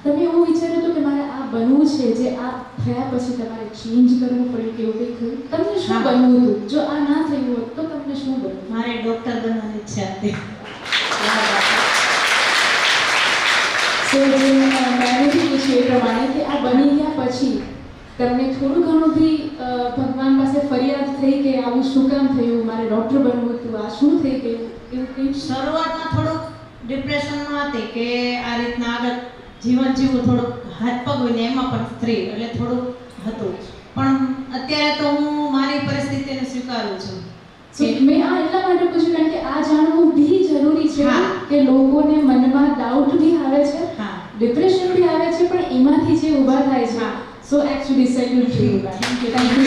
તમે એવું વિચાર્યું હતું કે મારે આ બનવું છે, જે આ થયા પછી તમારે ચેન્જ કરવું પડ્યું કે એવું કંઈક થયું? તમને શું બનવું હતું? જો આ ના થયું હોત તો તમને શું બનવું? મારે ડૉક્ટર બનવાની ઈચ્છા હતી. સો જે મેં પૂછ્યું એ પ્રમાણે કે આ બની ગયા પછી તમને થોડું ઘણું બી ભગવાન પાસે ફરિયાદ થઈ કે આવું શું કામ થયું, મારે ડૉક્ટર બનવું હતું, આ શું થઈ ગયું, એવું કંઈ? શરૂઆતમાં થોડુંક ડિપ્રેશનમાં હતી કે આ રીતના આગળ જીવન જીવવું, થોડુંક હાથ પગ હોય ને એમાં પણ સ્ત્રી એટલે થોડુંક હતું. પણ અત્યારે તો હું મારી પરિસ્થિતિને સ્વીકારું છું. સો મેં આ એટલા માટે પૂછ્યું કારણ કે આ જાણવું બી જરૂરી છે કે લોકોને મનમાં ડાઉટ બી આવે છે, હા, ડિપ્રેશન બી આવે છે, પણ એમાંથી જે ઊભા થાય છે. So actually salute to you. Thank you. તમને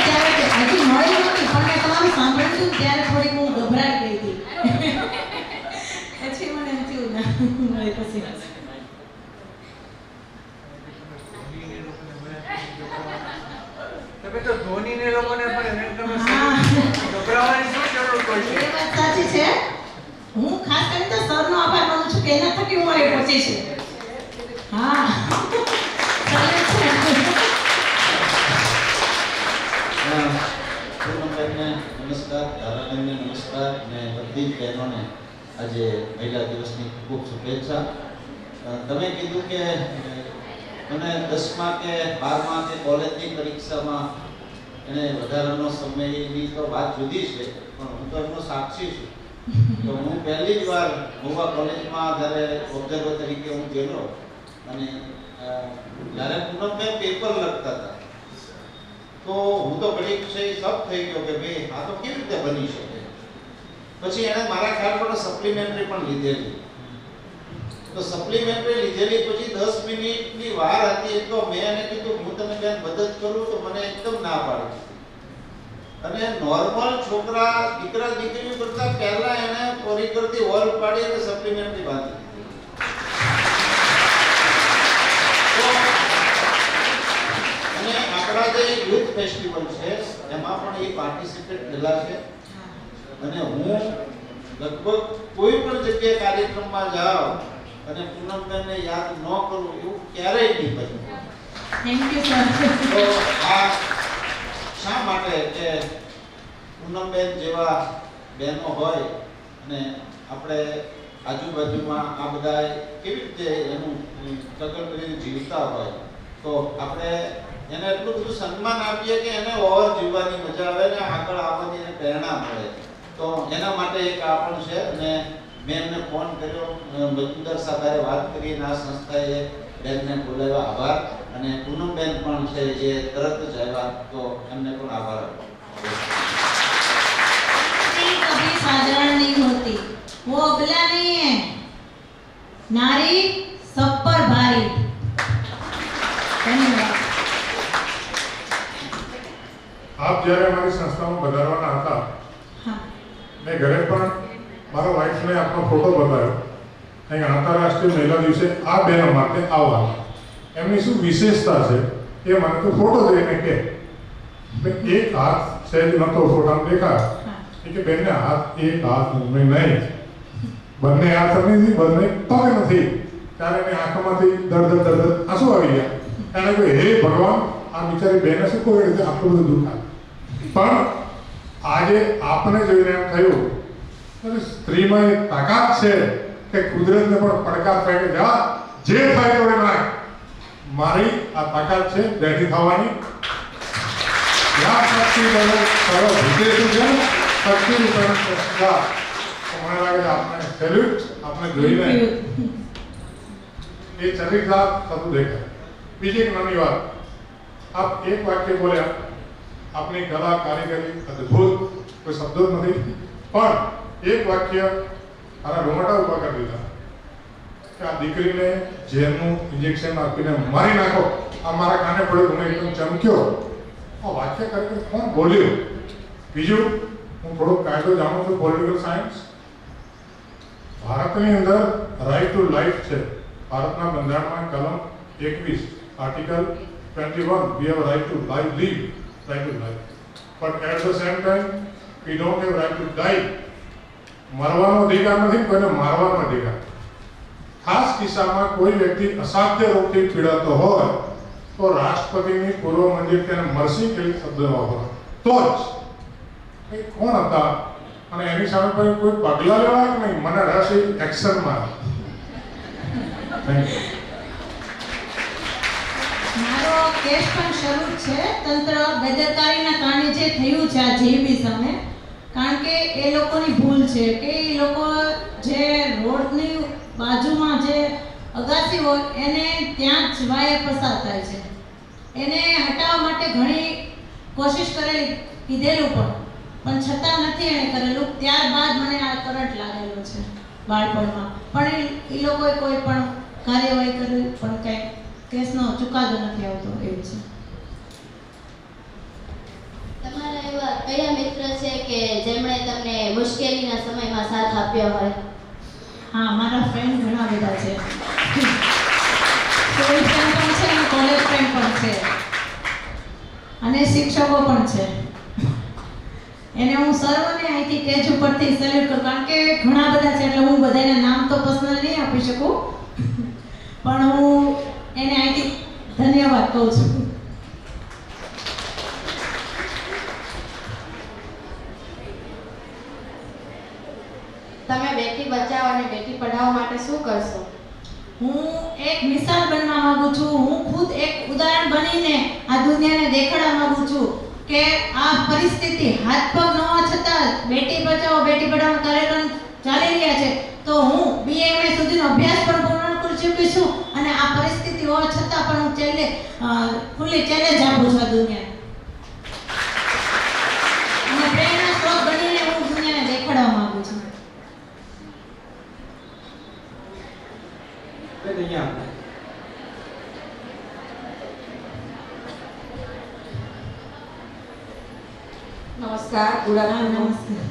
જ્યારે હજી મળી નહોતી પણ મેં તમારું સાંભળ્યું હતું ત્યારે થોડીક હું ગભરાઈ ગઈ હતી. પછી મને એમ થયું ના મળી પછી. તમે તો ધોનીને લોકોને પણ તમે હા. ગભરાવાની શું જરૂર કોઈ છે? એ વાત સાચી છે. હું ખાસ કરીને તો સરનો આભાર માનું છું કે એના થકી હું અહીં પહોંચી છું. હા, પૂનમબેનને નમસ્કાર, ધારાબેનને નમસ્કાર અને બધી જ બહેનોને આજે મહિલા દિવસની ખૂબ શુભેચ્છા. તમે કીધું કે મને 10મા કે 12મા કે કોલેજની પરીક્ષામાં એને વધારાનો સમયની તો વાત જુદી છે, પણ હું તો એમનો સાક્ષી છું. તો હું પહેલી જ વાર મહુવા કોલેજમાં જ્યારે ઓબ્ઝર્વર તરીકે હું ગયેલો અને જ્યારે પૂનમબેન પેપર લખતા હતા તો હું તો ઘડીક છે શક થઈ ગયો કે ભાઈ આ તો કેવી રીતે બની શકે. પછી એણે મારા ખ્યાલ પર સપ્લિમેન્ટરી પણ લીધેલી. તો સપ્લિમેન્ટરી લીધેલી પછી 10 મિનિટની વાર હતી તો મેં એને કીધું હું તમને બેન મદદ કરું તો મને એકદમ ના પાડી. અને નોર્મલ છોકરા દીકરા દીકરીઓ કરતા પહેલા એને પરિકરથી વોલ પાડી અને સપ્લિમેન્ટરી બાંધી. અને આપણા જે યુથ ફેસ્ટિવલ છે એમાં પણ એ પાર્ટિસિપેટ થયેલા છે. અને હું લગભગ કોઈ પણ જગ્યાએ કાર્યક્રમમાં જાઉં અને પૂનમબેનને યાદ ન કરું એવું ક્યારેય નહીં બન્યું. Thank you sir. તો આ શા માટે કે પૂનમબેન જેવા બહેનો હોય અને આપણે આજુબાજુમાં આ બધા કેવી રીતે એનું સ્ટ્રગલ કરી જીવતા હોય તો આપણે એને એટલું બધું સન્માન આપીએ કે એને ઓવર જીવવાની મજા આવે ને આગળ આવવાની એને પ્રેરણા મળે. તો એના માટે એક આ પણ છે. અને મેં એમને ફોન કર્યો, મજુમદાર સાહેબે વાત કરી અને આ સંસ્થાએ બેનને બોલાવ્યા. આભાર. અને પૂનમબેન પણ છે જે તરત જ આવ્યા તો એમને પણ આભાર આપો. कभी साधारण नहीं होती, वो अगला नहीं है, नारी सब पर भारी. धन्यवाद. આપ જ્યારે અમારી સંસ્થામાં પધારવાના હતા મેં ઘરે પણ મારા વાઇફને આપનો ફોટો બતાવ્યો. અહીં આંતરરાષ્ટ્રીય મહિલા દિવસે આ બહેનો માટે આવવાના એમની શું વિશેષતા છે એ મને તો ફોટો જોઈને કે એક હાથ સહેજ નતો ફોટામાં દેખાય કે બેનને હાથ એક હાથ નહીં બંને હાથ નથી બંને પગ નથી. ત્યારે એની આંખોમાંથી દર્દ આંસુ આવી ગયા. એને કહ્યું હે ભગવાન આ બિચારી બેને શું કોઈ રીતે આટલું બધું દુઃખ આવે. પણ આજે આપણે જોઈને એમ થયું કે સ્ત્રીમાં એક તાકાત છે કે કુદરતને પણ પડકાર ફેંકે જા જે થાય તો નાખ. મારી આ તાકાત છે બેઠી થવાની. યા શક્તિ બનો કરો વિદેશી છે શક્તિ રૂપેણ સંસ્કાર. મને લાગે છે આપણે સેલ્યુટ આપણે જોઈને એ ચરિતાર્થ થતું દેખાય. બીજી એક નાની વાત, આપ એક વાક્ય બોલ્યા આપની કલા કારીગરી અદ્ભુત, કોઈ શબ્દો જ નથી, પણ એક વાક્ય મારા રોમાટા ઉભા કરી દીધા કે આ દીકરીને ઝેરનું ઇન્જેક્શન આપીને મારી નાખો. આ મારા કાને પડ્યો મને એકદમ ચમક્યો. આ વાક્ય ખરેખર કોણ બોલ્યું? બીજું હું થોડોક કાયદો જાણું છું, પોલિટિકલ સાયન્સ. ભારતની અંદર રાઇટ ટુ લાઈફ છે. ભારતના બંધારણમાં કલમ 21 article 21 we have a right to live, right to life, but at the same time we don't have right to die. મરવાનો અધિકાર નથી, કોઈને મારવાનો અધિકાર. ખાસ કિસ્સામાં કોઈ વ્યક્તિ અસાધ્ય રોગથી પીડાતો હોય તો રાષ્ટ્રપતિની પૂર્વ મંજૂરી તેને મરસી કે શબ્દ વાપરો તો જ એ કોણ હતા અને એની સામે પર કોઈ પગલાં લેવાય કે નહીં. મને રસ એક્શનમાં. મારો કેસ પણ શરૂ છે. તંત્ર બેદરકારીના કારણે જે થયું છે આ જીબી સામે, કારણ કે એ લોકોની ભૂલ છે કે એ લોકો જે રોડની બાજુમાં જે અગાસી હોય એને ત્યાં જ વાયર પસાર થાય છે. એને હટાવવા માટે ઘણી કોશિશ કરેલી, કીધેલું પણ છતાં નથી એણે કરેલું. ત્યારબાદ મને આ કરંટ લાગેલો છે બાળપણમાં, પણ એ લોકોએ કોઈ પણ કાર્યવાહી કરી પણ કંઈ કેસનો ચુકાદો નથી આવતો એવું છે. તમારા એવા કયા મિત્ર છે કે જેમણે તમને મુશ્કેલીના સમયમાં સાથ આપ્યો હોય? હા, મારા ફ્રેન્ડ ઘણા બધા છે. સ્કૂલ ફ્રેન્ડ પણ છે અને કોલેજ ફ્રેન્ડ પણ છે અને શિક્ષકો પણ છે. એને હું સર્વને અહીંથી સ્ટેજ ઉપરથી સેલ્યુટ કરું, કારણ કે ઘણા બધા છે એટલે હું બધાના નામ તો પર્સનલ નહીં આપી શકું, પણ હું એને અહીંથી ધન્યવાદ કહું છું. તમે બેટી બચાવો અને બેટી પઢાઓ માટે શું કરશો? હું એક મિસાલ બનવા માંગુ છું. હું ખુદ એક ઉદાહરણ બનીને આ દુનિયાને દેખાડવા માંગુ છું કે આ પરિસ્થિતિ હાથ પગ ન હોવા છતાં બેટી બચાવો બેટી પઢાઓ કાર્યક્રમ ચાલી રહ્યા છે. તો હું BA સુધી અભ્યાસ પણ પૂર્ણ કરી ચૂકી છું અને આ પરિસ્થિતિ હોવા છતાં પણ હું ખુલ્લી ચેલેન્જ આપું છું દુનિયાને અને પ્રેરણા સ્ત્રોત બનીને હું દુનિયાને દેખાડવા માંગુ છું. નમસ્કાર. નમસ્કાર.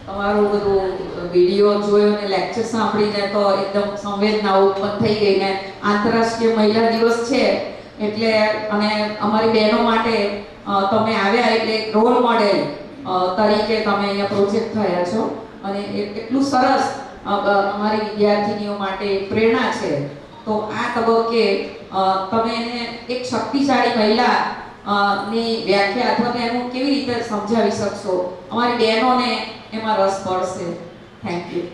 તમારું બધું વિડીયો જોયો ને લેક્ચર સાંભળીને તો એકદમ સંવેદના ઉત્પન્ન થઈ ગઈ ને આંતરરાષ્ટ્રીય મહિલા દિવસ છે એટલે અને અમારી બહેનો માટે તમે આવ્યા એટલે એક રોલ મોડેલ તરીકે તમે અહીંયા પ્રોજેક્ટ થયા છો અને એટલું સરસ અમારી વિદ્યાર્થીનીઓ માટે પ્રેરણા છે. તો આ તબક્કે તમે એને એક શક્તિશાળી મહિલા ની વ્યાખ્યા અથવા એનું કેવી રીતે સમજાવી શકશો? અમારી બહેનોને એમાં રસ પડશે. Thank you.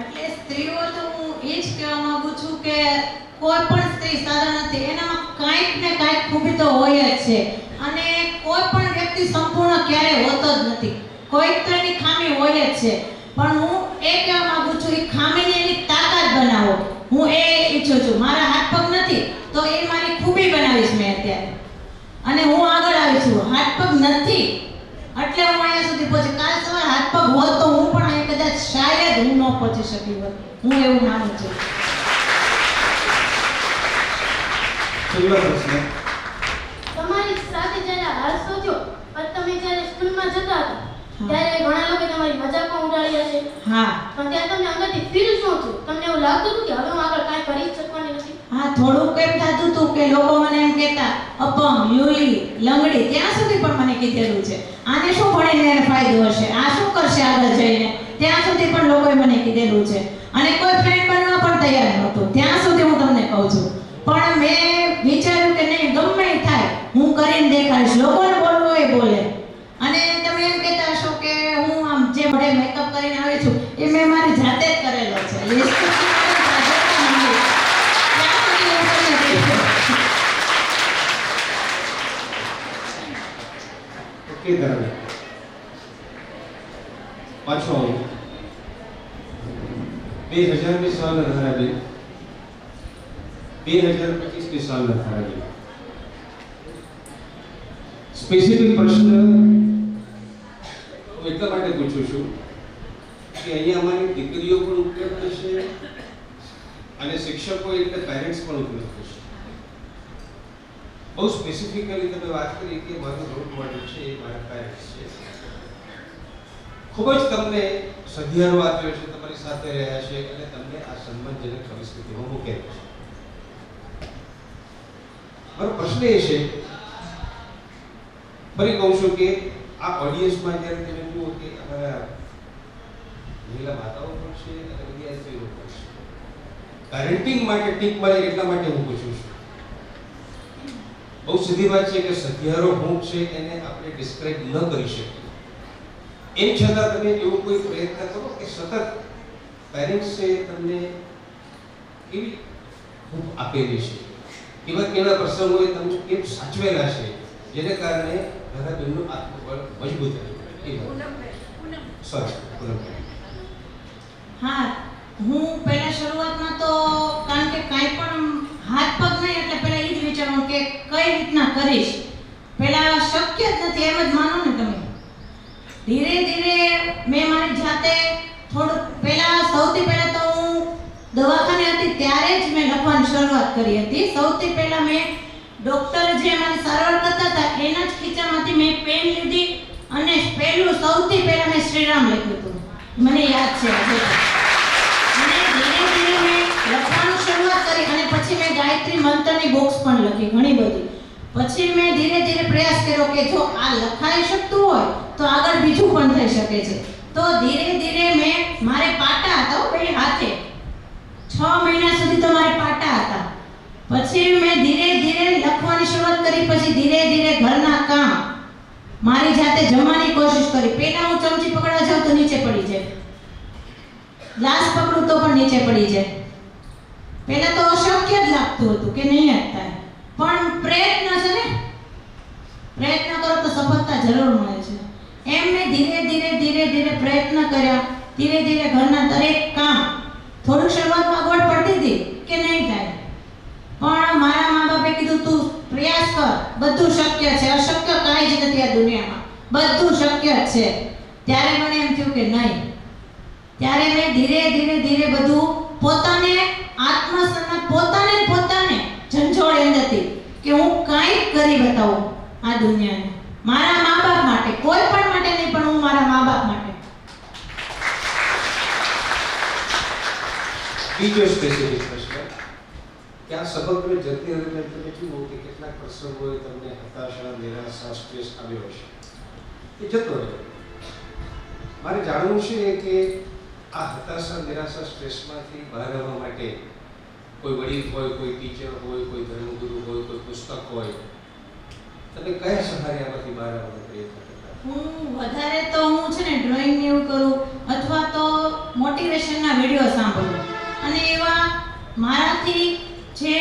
એટલે સ્ત્રીઓ તો હું એ જ કહેવા માંગુ છું કે કોઈ પણ સ્ત્રી સારા નથી, એનામાં કાંઈક ને કાંઈક ખૂબી તો હોય જ છે અને કોઈ પણ વ્યક્તિ સંપૂર્ણ ક્યારેય હોતો જ નથી. કોઈક તો એની ખામી હોય જ છે, પણ હું એ કહેવા માંગુ છું એ ખામીને એની તાકાત બનાવો. હું એ ઈચ્છું છું. મારા હાથ પગ નથી તો એ મારી ખૂબી બનાવીશ મેં અત્યારે અને હું આગળ આવી છું. હાથ પગ નથી એટલે હું અહીંયા સુધી પહોંચી. કાલ સવારે હાથ પગ હોત તો હું પણ અહીંયા કદાચ શાયદ હું ન પહોંચી શકી હોત. હું એવું માનું છું. તમારી સાથે જ્યારે હાદસો થયો તમે જ્યારે સ્કૂલમાં જતા હતા ત્યારે ઘણા લોકો તમારી મજાકમાં ઉડાડી હશે. હા. પણ ત્યારે તમને અંદરથી ફીલ શું થયું? તમને એવું લાગતું હતું કે હવે હું આગળ કાંઈ કરી શકવાની નથી? હા, થોડુંક એમ થતું હતું કે લોકો મને એમ કહેતા અપંગ, લ્યુલી, લંગડી, ત્યાં સુધી પણ મને કીધેલું છે. આને શું ભણીને એને ફાયદો હશે, આ શું કરશે આગળ જઈને, ત્યાં સુધી પણ લોકોએ મને કીધેલું છે અને કોઈ ફ્રેન્ડ બનવા પણ તૈયાર નહોતું. ત્યાં સુધી હું તમને કહું છું. પણ મેં વિચાર્યું કે નહીં, ગમે થાય હું કરીને દેખાડીશ. લોકોને બોલવું એ બોલે. અને તમે એમ કહેતા હશો કે હું આમ જે મોઢે મેકઅપ કરીને આવી છું એ મેં મારી જાતે જ કરેલો છે. ઓકે ધર્મ પાછો 2020 સાલના ધારાબેન 2025 સાલના ધારાબેન સ્પેસિફિક પ્રશ્ન હું એટલા માટે પૂછું છું કે અહીંયા અમારી દીકરીઓ પણ ઉપલબ્ધ છે અને શિક્ષકો એટલે પેરેન્ટ્સ પણ ઉપલબ્ધ છે. બહુ સ્પેસિફિકલી તમે વાત કરી કે મારો રોલ મોડેલ છે એ મારા પેરેન્ટ્સ છે. ખૂબ જ તમને સધિયારો આપ્યો છે, તમારી સાથે રહ્યા છે અને તમને આ સન્માનજનક પરિસ્થિતિમાં મૂકેલ છે. મારો પ્રશ્ન એ છે, ફરી કહું છું કે આ ઓડિયન્સમાં જ્યારે તમે જુઓ કે અમારા મહિલા માતાઓ પણ છે અને વિદ્યાર્થીઓ પણ છે. પેરેન્ટિંગ માટે ટીપ મળે એટલા માટે હું પૂછું છું. બહુ સીધી વાત છે કે સધિયારો હું છે એને આપણે ડિસ્ક્રાઇબ ન કરી શકીએ. એમ છતાં તમે એવો કોઈ પ્રયત્ન કરો કે સતત પેરેન્ટ્સે તમને કેવી ખૂબ આપેલી છે, કેવા પ્રસંગોએ તમને કેમ સાચવેલા છે જેને કારણે ધારાબેનનું આત્મબળ મજબૂત થયું. હા, હું પહેલા શરૂઆતમાં તો કારણ કે કાંઈ પણ હાથ પગ નહીં એટલે પહેલા એ જ વિચારવાનું કે કઈ રીતના કરીશ. પહેલા શક્ય જ નથી એમ જ માનો ને તમે. ધીરે ધીરે મેં મારી જાતે થોડું સૌથી પહેલા તો હું દવાખાને હતી ત્યારે જ મેં લખવાની શરૂઆત કરી હતી. સૌથી પહેલા મેં ડોક્ટર જે મારી સારવાર કરતા હતા એના જ ખીચામાંથી મેં પેન લીધી અને સૌથી પહેલા મેં શ્રીરામ લખ્યું હતું. મને યાદ છે આજે. અને ધીરે ધીરે મેં લખવાનું શરૂઆત કરી અને પછી મેં ગાયત્રી મંત્રની બુક્સ પણ લખી ઘણી બધી. પછી મેં ધીરે ધીરે પ્રયાસ કર્યો કે જો આ લખાઈ શકતું હોય તો આગળ બીજું પણ થઈ શકે છે. તો ધીરે ધીરે મેં મારે પાટા હતા બે હાથે 6 મહિના સુધી તો મારે પાટા હતા. પછી મેં ધીરે ધીરે લખવાની શરૂઆત કરી. પછી ધીરે ધીરે ઘરના કામ મારી જાતે જમવાની કોશિશ કરી. પહેલા હું ચમચી પકડવા જાઉં તો નીચે પડી જાય, ગ્લાસ પકડું તો પણ નીચે પડી જાય. પહેલા તો અશક્ય જ લાગતું હતું કે નહીં જ થાય. પણ પ્રયત્ન છે ને, પ્રયત્ન કરો તો સફળતા જરૂર મળે છે. એમ મેં ધીરે ધીરે પ્રયત્ન કર્યા. ધીરે ધીરે ઘરના દરેક કામ થોડુંક શરૂઆતમાં ગોળ પડતી હતી કે નહીં થાય, પણ મારા મા બાપે કીધું તું પ્રયાસ કર, બધું શક્ય છે, અશક્ય કાંઈ જ નથી આ દુનિયામાં, બધું શક્ય જ છે. ત્યારે મને એમ થયું કે નહીં. ત્યારે મેં ધીરે ધીરે ધીરે બધું પોતાને આત્મસન્માન, પોતાને ઝંઝોળ અંદરથી કે હું કાંઈક કરી બતાવું આ દુનિયાને, મારા મા બાપ માટે, કોઈ પણ માટે નહીં પણ હું મારા મા બાપ માટે. બીજો સ્પેસિફિક પ્રશ્ન કે આ સમગ્ર જર્ની દરમિયાન તમે જુઓ કે કેટલાક પ્રસંગોએ તમને હતાશા, નિરાશા, સ્ટ્રેસ આવ્યો હશે, એ જતો રહ્યો. મારે જાણવું છે કે આ હતાશા, નિરાશા, સ્ટ્રેસમાંથી બહાર આવવા માટે કોઈ વડીલ હોય, કોઈ ટીચર હોય, કોઈ ધર્મગુરુ હોય, કોઈ પુસ્તક હોય, તમે કયા સહારે આમાંથી બહાર આવવાનો પ્રયત્ન કરતા? હું વધારે તો હું છે ને ડ્રોઈંગ ને એવું કરું અથવા તો મોટિવેશનના વિડીયો સાંભળું, અને એવા મારાથી જે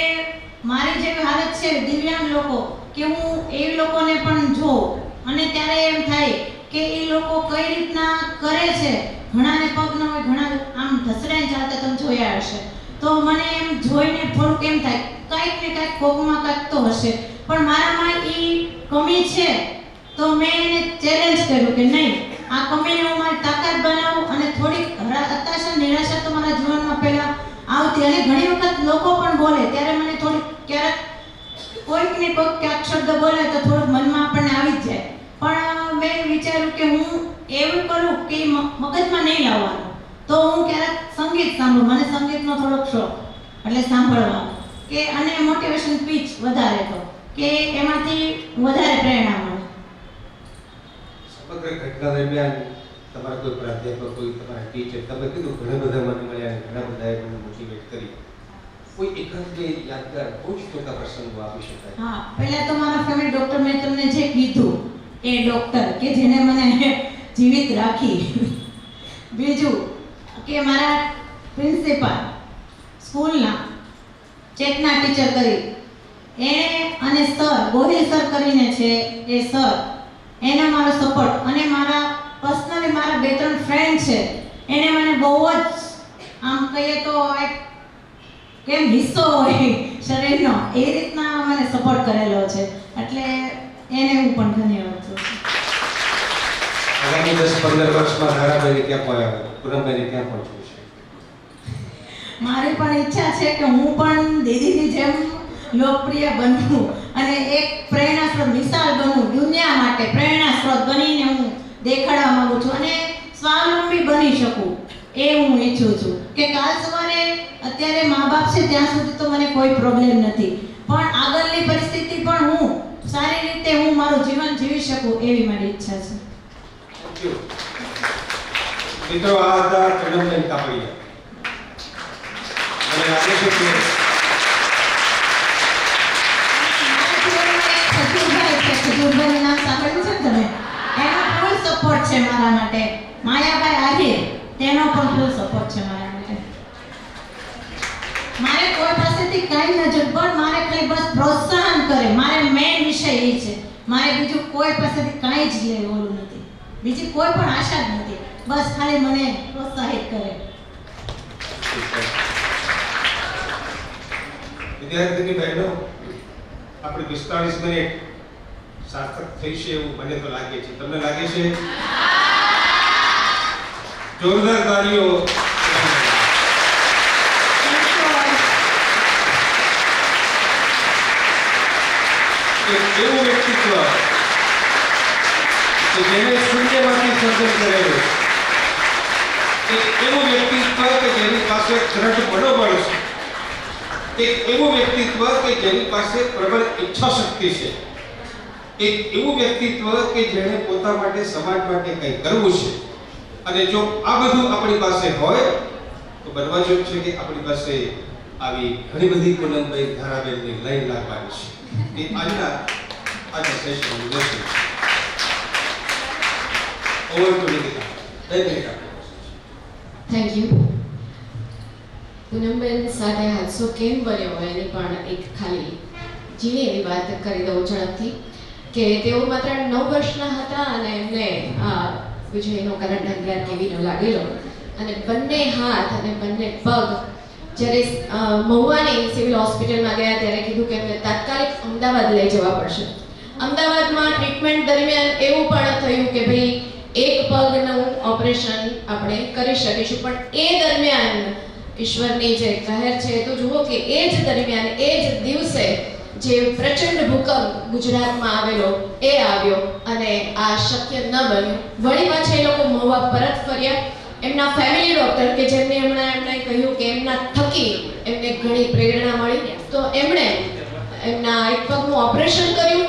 મારી જેવી હાલત છે દિવ્યાંગ લોકો, કે હું એ લોકોને પણ જોઉં અને ત્યારે એમ થાય કે એ લોકો કઈ રીતના કરે છે. ઘણાને પગ ન હોય, ઘણા આમ ધસડાઈને ચાલતા તમે જોયા હશે, તો મને એમ જોઈને થોડુંક એમ થાય કાંઈક ને કાંઈક કોકમાં કાંઈક તો હશે, પણ મારામાં એ કમી છે. તો મેં એને ચેલેન્જ કર્યું કે નહીં, આ કમીને હું મારી તાકાત બનાવું. અને થોડીક હતાશા, નિરાશા તો મારા જીવનમાં પહેલા આવતી, અને ઘણી વખત લોકો પણ બોલે ત્યારે મને થોડીક, ક્યારેક કોઈક ને કોઈક ક્યાંક શબ્દ બોલે તો થોડુંક મનમાં આપણને આવી જ જાય. પણ મેં વિચાર્યું કે હું એવું કરું કે મગજમાં નહીં લાવવાનું, તો હું ક્યારેક સંગીત સાંભળું, મને સંગીતનો થોડોક શોખ, એટલે સાંભળવાનો કે, અને મોટિવેશન સ્પીચ વધારે તો કે એમાંથી વધારે પ્રેરણા મળે. સમગ્ર ઘટના દરમિયાન તમારા કોઈ પ્રાધ્યાપક, કોઈ તમારા ટીચર, તમે કીધું ઘણા બધા મને મળ્યા, ઘણા બધાએ મને મોટિવેટ કરી, કોઈ એકાદ બે યાદગાર બહુ જ ટૂંકા પ્રસંગો આપી શકાય? હા, પહેલા તો મારા ફેવરિટ ડોક્ટર, મેં તમને જે કીધું એ ડોક્ટર કે જેને મને જીવિત રાખી. બીજું કે મારા પ્રિન્સિપાલ સ્કૂલના ચેતના ટીચર કરી, એને અને સર ગોહિલ સર કરીને છે એ સર, એનો મારો સપોર્ટ, અને મારા પર્સનલી મારા બે ત્રણ ફ્રેન્ડ છે એને મને બહુ જ આમ કહીએ તો એક કેમ હિસ્સો હોય શરીરનો એ રીતના મને સપોર્ટ કરેલો છે, એટલે એને હું પણ ધન્યવાદ છું. આગામી 10-15 વર્ષમાં ધારાભાઈ ક્યાં પહોંચ્યા, પૂનમભાઈ ક્યાં પહોંચવું છે? મારી પણ ઈચ્છા છે કે હું પણ દીદીની જેમ લોકપ્રિય બનવું અને એક પ્રેરણા સ્ત્રોત, મિસાલ બનવું, દુનિયા માટે પ્રેરણા સ્ત્રોત બનીને હું દેખાડવા માંગુ છું અને સ્વાવલંબી બની શકું એ હું ઈચ્છું છું. કે કાલ સવારે અત્યારે મા બાપ છે ત્યાં સુધી તો મને કોઈ પ્રોબ્લેમ નથી, પણ આગળની પરિસ્થિતિ પણ હું સારી રીતે હું મારું જીવન જીવી શકું એવી મારી ઈચ્છા છે. મિત્રો, આ હતા પૂનમબેન કાપડિયા. મને લાગે છે કે ખજૂરભાઈનું નામ સાંભળ્યું છે તમે? એનો ફૂલ સપોર્ટ છે મારા માટે. માયાભાઈ આહિર, તેનો પણ ફૂલ સપોર્ટ છે મારા માટે. મારે કોઈ પાસેથી કાંઈ ન જોઈએ, પણ મારે ખાલી બસ પ્રોત્સાહન કરે. મારે મેઇન વિષય એ છે, મારે બીજું કોઈ પાસેથી કાંઈ જ લેવાનું નથી, બીજી કોઈ પણ આશા જ નથી, બસ ખાલી મને પ્રોત્સાહિત કરે. વિદ્યાર્થીની બહેનો, આપણે 45 મિનિટ સાર્થક થઈ છે એવું મને તો લાગે છે. તમને લાગે છે? જોરદાર તાળીઓ. એવું વ્યક્તિત્વ કે જેને શૂન્યમાંથી સર્જન કરેલું, એવું વ્યક્તિત્વ કે જેની પાસે દ્રઢ મનોબળ છે, એક એવું વ્યક્તિત્વ કે જેની પાસે પ્રબળ ઈચ્છા શક્તિ છે, એક એવું વ્યક્તિત્વ કે જેણે પોતા માટે, સમાજ માટે કંઈ કરવું છે. અને જો આ બધું આપણી પાસે હોય તો બનવા જેવું છે કે આપણી પાસે આવી ઘણી બધી પૂનમભાઈ ધારાબેનની લાઈન લાગવાની છે. એ આજના સેશનનું ઉદ્દેશ્ય છે. Over to Nikita. Thank you. Poonamben સાથે હાદસો કેમ બન્યો એની પણ એક ખાલી ઝીણી એવી વાત કરી દઉં ઝડપથી કે તેઓ માત્ર 9 વર્ષના હતા અને એમને વિજયનો કરંટ અગિયાર કેવીનો લાગેલો અને બંને હાથ અને બંને પગ જ્યારે મહુવાની સિવિલ હોસ્પિટલમાં ગયા ત્યારે કીધું કે એમને તાત્કાલિક અમદાવાદ લઈ જવા પડશે. અમદાવાદમાં ટ્રીટમેન્ટ દરમિયાન એવું પણ થયું કે ભાઈ એક પગનું ઓપરેશન આપણે કરી શકીશું, પણ એ દરમિયાન ઈશ્વરની જે કહેર છે તો જુઓ કે એ જ દરમિયાન એ જ દિવસે જે પ્રચંડ ભૂકંપ ગુજરાતમાં આવેલો એ આવ્યો અને આ શક્ય ન બન્યું. વળી પાછા એ લોકો મહુવા પરત ફર્યા. એમના ફેમિલી ડોક્ટર કે જેમને એમણે કહ્યું કે એમના થકી એમને ઘણી પ્રેરણા મળી, તો એમણે એમના એક પગનું ઓપરેશન કર્યું,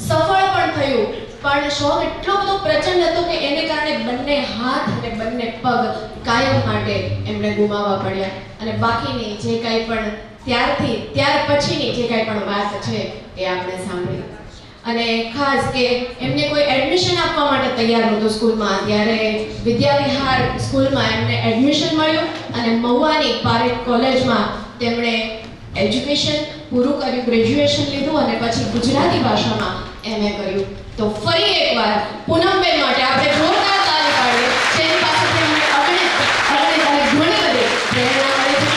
સફળ પણ થયું. પણ શોખ એટલો બધો પ્રચંડ હતો કે એને કારણે બંને હાથ અને બંને પગ કાયમ માટે એમણે ગુમાવવા પડ્યા. અને બાકીની જે કાંઈ પણ ત્યાર પછીની જે કાંઈ પણ વાત છે એ આપણે સાંભળી. અને ખાસ કે એમને કોઈ એડમિશન આપવા માટે તૈયાર નહોતું સ્કૂલમાં, ત્યારે વિદ્યાવિહાર સ્કૂલમાં એમને એડમિશન મળ્યું અને મહુવાની પારેખ કોલેજમાં તેમણે એજ્યુકેશન પૂરું કર્યું, ગ્રેજ્યુએશન લીધું અને પછી ગુજરાતી ભાષામાં MA કર્યું. તો ફરી એકવાર પૂનમબેન માટે આપણે જોરદાર તાળી પાડીએ. તેની પાસેથી અમને અગણિત ઘણી બધી પ્રેરણા મળે છે.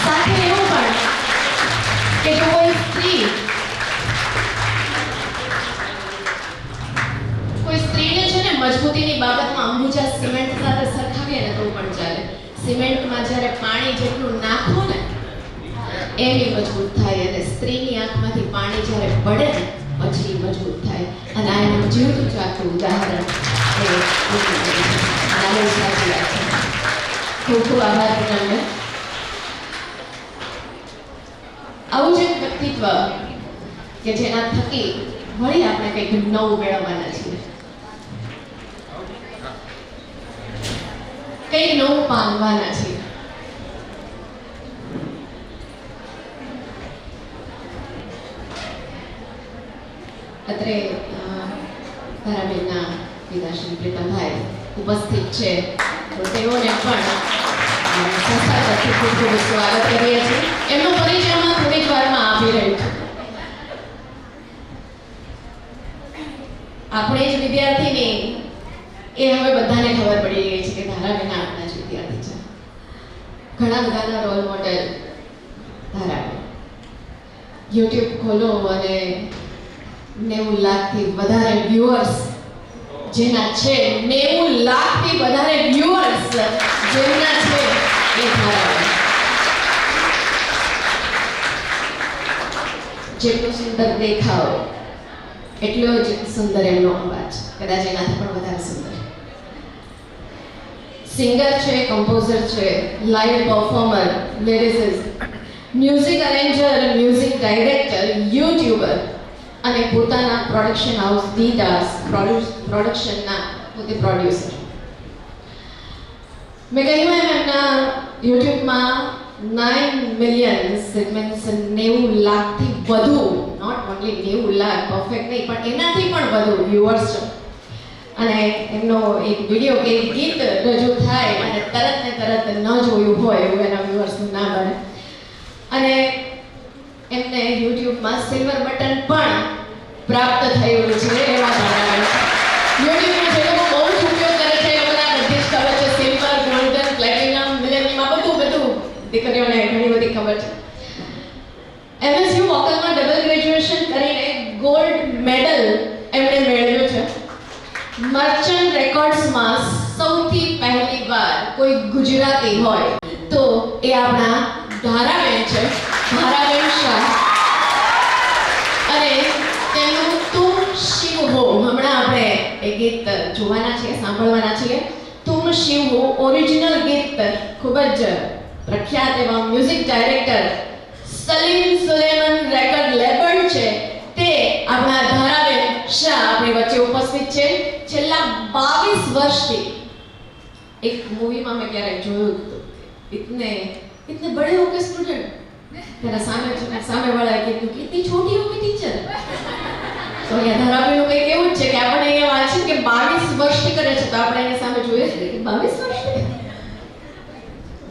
સાથે એવું પણ કે જો કોઈ સ્ત્રીને છે ને મજબૂતીની બાબતમાં અંબુજા સિમેન્ટ સાથે સરખાવીએ ને તો પણ ચાલે. સિમેન્ટમાં જ્યારે પાણી જેટલું નાખો ને એની મજબૂત થાય, અને સ્ત્રીની આંખમાંથી પાણી જ્યારે પડે ને પછી મજબૂત થાય. અને આ એનું જીવતું ચાકતું ઉદાહરણ ખૂબ ખૂબ આભાર પૂનમને. આવું જ એક વ્યક્તિત્વ કે જેના થકી વળી આપણે કંઈક નવું મેળવવાના છીએ, કંઈક નવું પામવાના છીએ. અત્રે ધારાબેનના પિતા શ્રી પ્રીતમભાઈ ઉપસ્થિત છે, તો તેઓને પણ સંસ્થા તરફથી ખૂબ ખૂબ સ્વાગત કરીએ છીએ. એમનો પરિચય થોડી જ વારમાં આપી રહ્યું છે. આપણે જ વિદ્યાર્થીની એ હવે બધાને ખબર પડી ગઈ છે કે ધારાબેન આપણા જ વિદ્યાર્થી છે. ઘણા બધાના રોલ મોડેલ ધારાબેન. YouTube ખોલો અને 90 લાખથી વધારે વ્યુઅર્સ જેના છે, 90 લાખથી વધારે વ્યુઅર્સ જેના છે એ ધારાબેન. જેટલો સુંદર દેખાવ એટલો જ સુંદર એમનો અવાજ, કદાચ એનાથી પણ વધારે સુંદર. સિંગર છે, કમ્પોઝર છે, live performer, lyricist, music arranger, music director, youtuber અને પોતાના પ્રોડક્શન હાઉસ દીદાસ પ્રોડક્શનના પોતે પ્રોડ્યુસર. મેં કહ્યું એમ એમના યુટ્યુબમાં 9 મિલિયન મીન્સ 90 લાખથી વધુ, નોટ ઓનલી 90 લાખ પરફેક્ટ નહીં પણ એનાથી પણ વધુ વ્યુઅર્સ છે. અને એમનો એક વિડીયો કે ગીત રજૂ થાય અને તરત ને તરત ન જોયું હોય એવું એના વ્યુઅર્સનું ના બને. અને એમને યુટ્યુબમાં સિલ્વર બટન પણ પ્રાપ્ત થયેલું છે. એવા ધારાબેન યુટ્યુબમાં જે લોકો બહુ જ ઉપયોગ કરે છે એ લોકોને બધી જ ખબર છે. સિલ્વર, ગોલ્ડન, પ્લેટિનમ, મિલેનિયમ આ બધું દીકરીઓને ઘણી બધી ખબર છે. MSU વોકલમાં ડબલ ગ્રેજ્યુએશન કરીને ગોલ્ડ મેડલ એમણે મેળવ્યો છે. મર્ચન્ટ રેકોર્ડ્સમાં સૌથી પહેલી વાર કોઈ ગુજરાતી હોય તો એ આપણા ધારાબેન છે, ધારાબેન શાહ. અને તેમનું તુમ શિવ હો, હમણાં આપણે એ ગીત જોવાના છીએ, સાંભળવાના છીએ. તુમ શિવ હો ઓરિજિનલ ગીત ખૂબ જ પ્રખ્યાત એવા music director Salim Sulaiman record label છે તે આપણા ધારાબેન શાહ આપણી વચ્ચે ઉપસ્થિત છે. છેલ્લા 22 વર્ષથી એક મૂવીમાં મેં ક્યારેક જોયું હતું, इतने बड़े हो के स्टूडेंट, तेरा सामे वाला કીધું કે इतनी छोटी हो के टीचर. તો અહીંયા ધારાબેનનું કંઈક એવું જ છે કે આપણે અહીંયા વાંચીએ કે 22 વર્ષથી કરે છે, તો આપણે એની સામે જોઈએ છે કે 22 વર્ષથી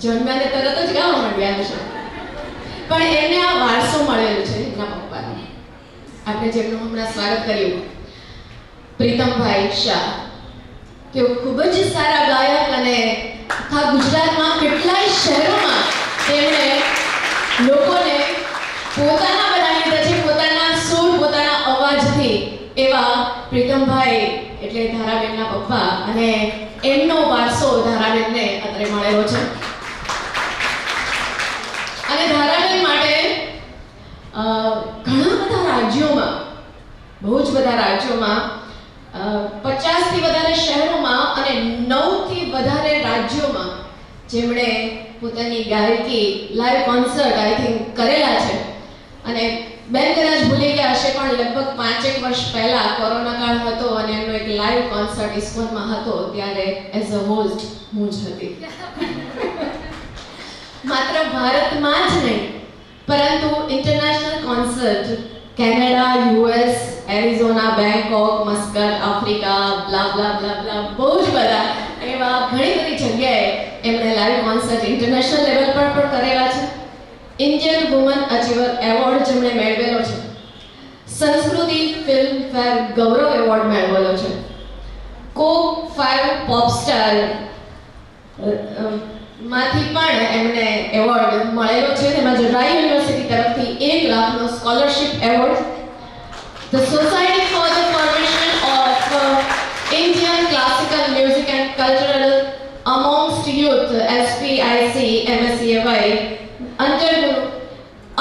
જન્મ્યા તરત જ ગાવા માંડ્યા છે. પણ એમને આ વારસો મળેલો છે એમના પપ્પાનો. આપણે જેમનું હમણાં સ્વાગત કર્યું પ્રીતમભાઈ શાહ, તેઓ ખૂબ જ સારા ગાયક અને આખા આપવા અને એમનો વારસો ધારાબેનને અત્રે મળેલો છે. અને ધારાબેન માટે ઘણા બધા રાજ્યોમાં, બહુ જ બધા રાજ્યોમાં, 50 થી વધારે શહેરોમાં અને 9 થી વધારે રાજ્યોમાં જેમણે પોતાની ગાયકી લાઈવ કોન્સર્ટ આઈ થિંક કરેલા છે. અને બેન કદાચ ભૂલી ગયા હશે પણ લગભગ 5-1 વર્ષ પહેલા કોરોના કાળ હતો અને એમનો એક લાઈવ કોન્સર્ટ ઇસ્કોનમાં હતો, ત્યારે એઝ અ હોસ્ટ હું જ હતી. માત્ર ભારતમાં જ નહીં પરંતુ international concert Canada, US, Arizona, Bangkok, Muscat, Africa, બ્લા બ્લા બ્લા બ્લા, બહુ જ બધા એવા ઘણી બધી જગ્યાએ એમણે લાઈવ કોન્સર્ટ ઇન્ટરનેશનલ લેવલ પર પણ કરેલા છે. ઇન્ડિયન વુમન અચીવર એવોર્ડ જેમણે મેળવેલો છે, સંસ્કૃતિ ફિલ્મ ફેર ગૌરવ એવોર્ડ મેળવેલો છે, કોક 5 પોપ સ્ટાર માંથી પણ એમને એવોર્ડ મળેલો છે. તેમાં જરાઈ યુનિવર્સિટી તરફથી 1 લાખનો scholarship award, the society for the formation of Indian classical music and cultural amongst youth SPIC MSCAY under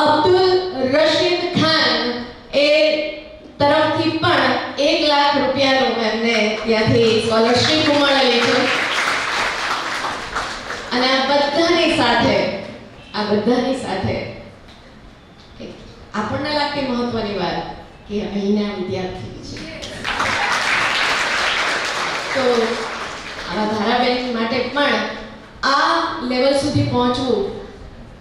Abdul Rashid Khan એ તરફથી પણ 1 લાખ રૂપિયાનું એમને ત્યાંથી સ્કોલરશિપ મળેલી છે. અને આ બધાની સાથે આપણને લાગતી મહત્વની વાત કે અહીંના વિદ્યાર્થી છે. તો આવા ધારાબેન માટે પણ આ લેવલ સુધી પહોંચવું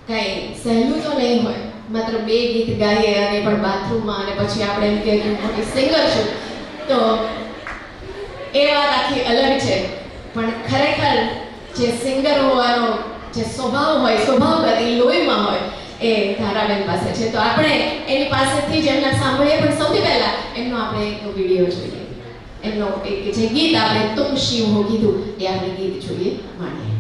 કંઈ સહેલું તો નહીં હોય. માત્ર 2 ગીત ગાઈએ અને પણ બાથરૂમમાં અને પછી આપણે એમ કહીએ કે મોટી સિંગર છું, તો એ વાત આખી અલગ છે. પણ ખરેખર જે સિંગર હોવાનો જે સ્વભાવ હોય, સ્વભાવગત એ લોહીમાં હોય, એ ધારાબેન પાસે છે. તો આપણે એની પાસેથી જ એમના સાંભળીએ, પણ સૌથી પહેલા એમનો આપણે એક વિડીયો જોઈએ. એમનો એક જે ગીત આપણે તુમ શિવ હો કીધું, એ આપણે ગીત જોઈએ, માણીએ.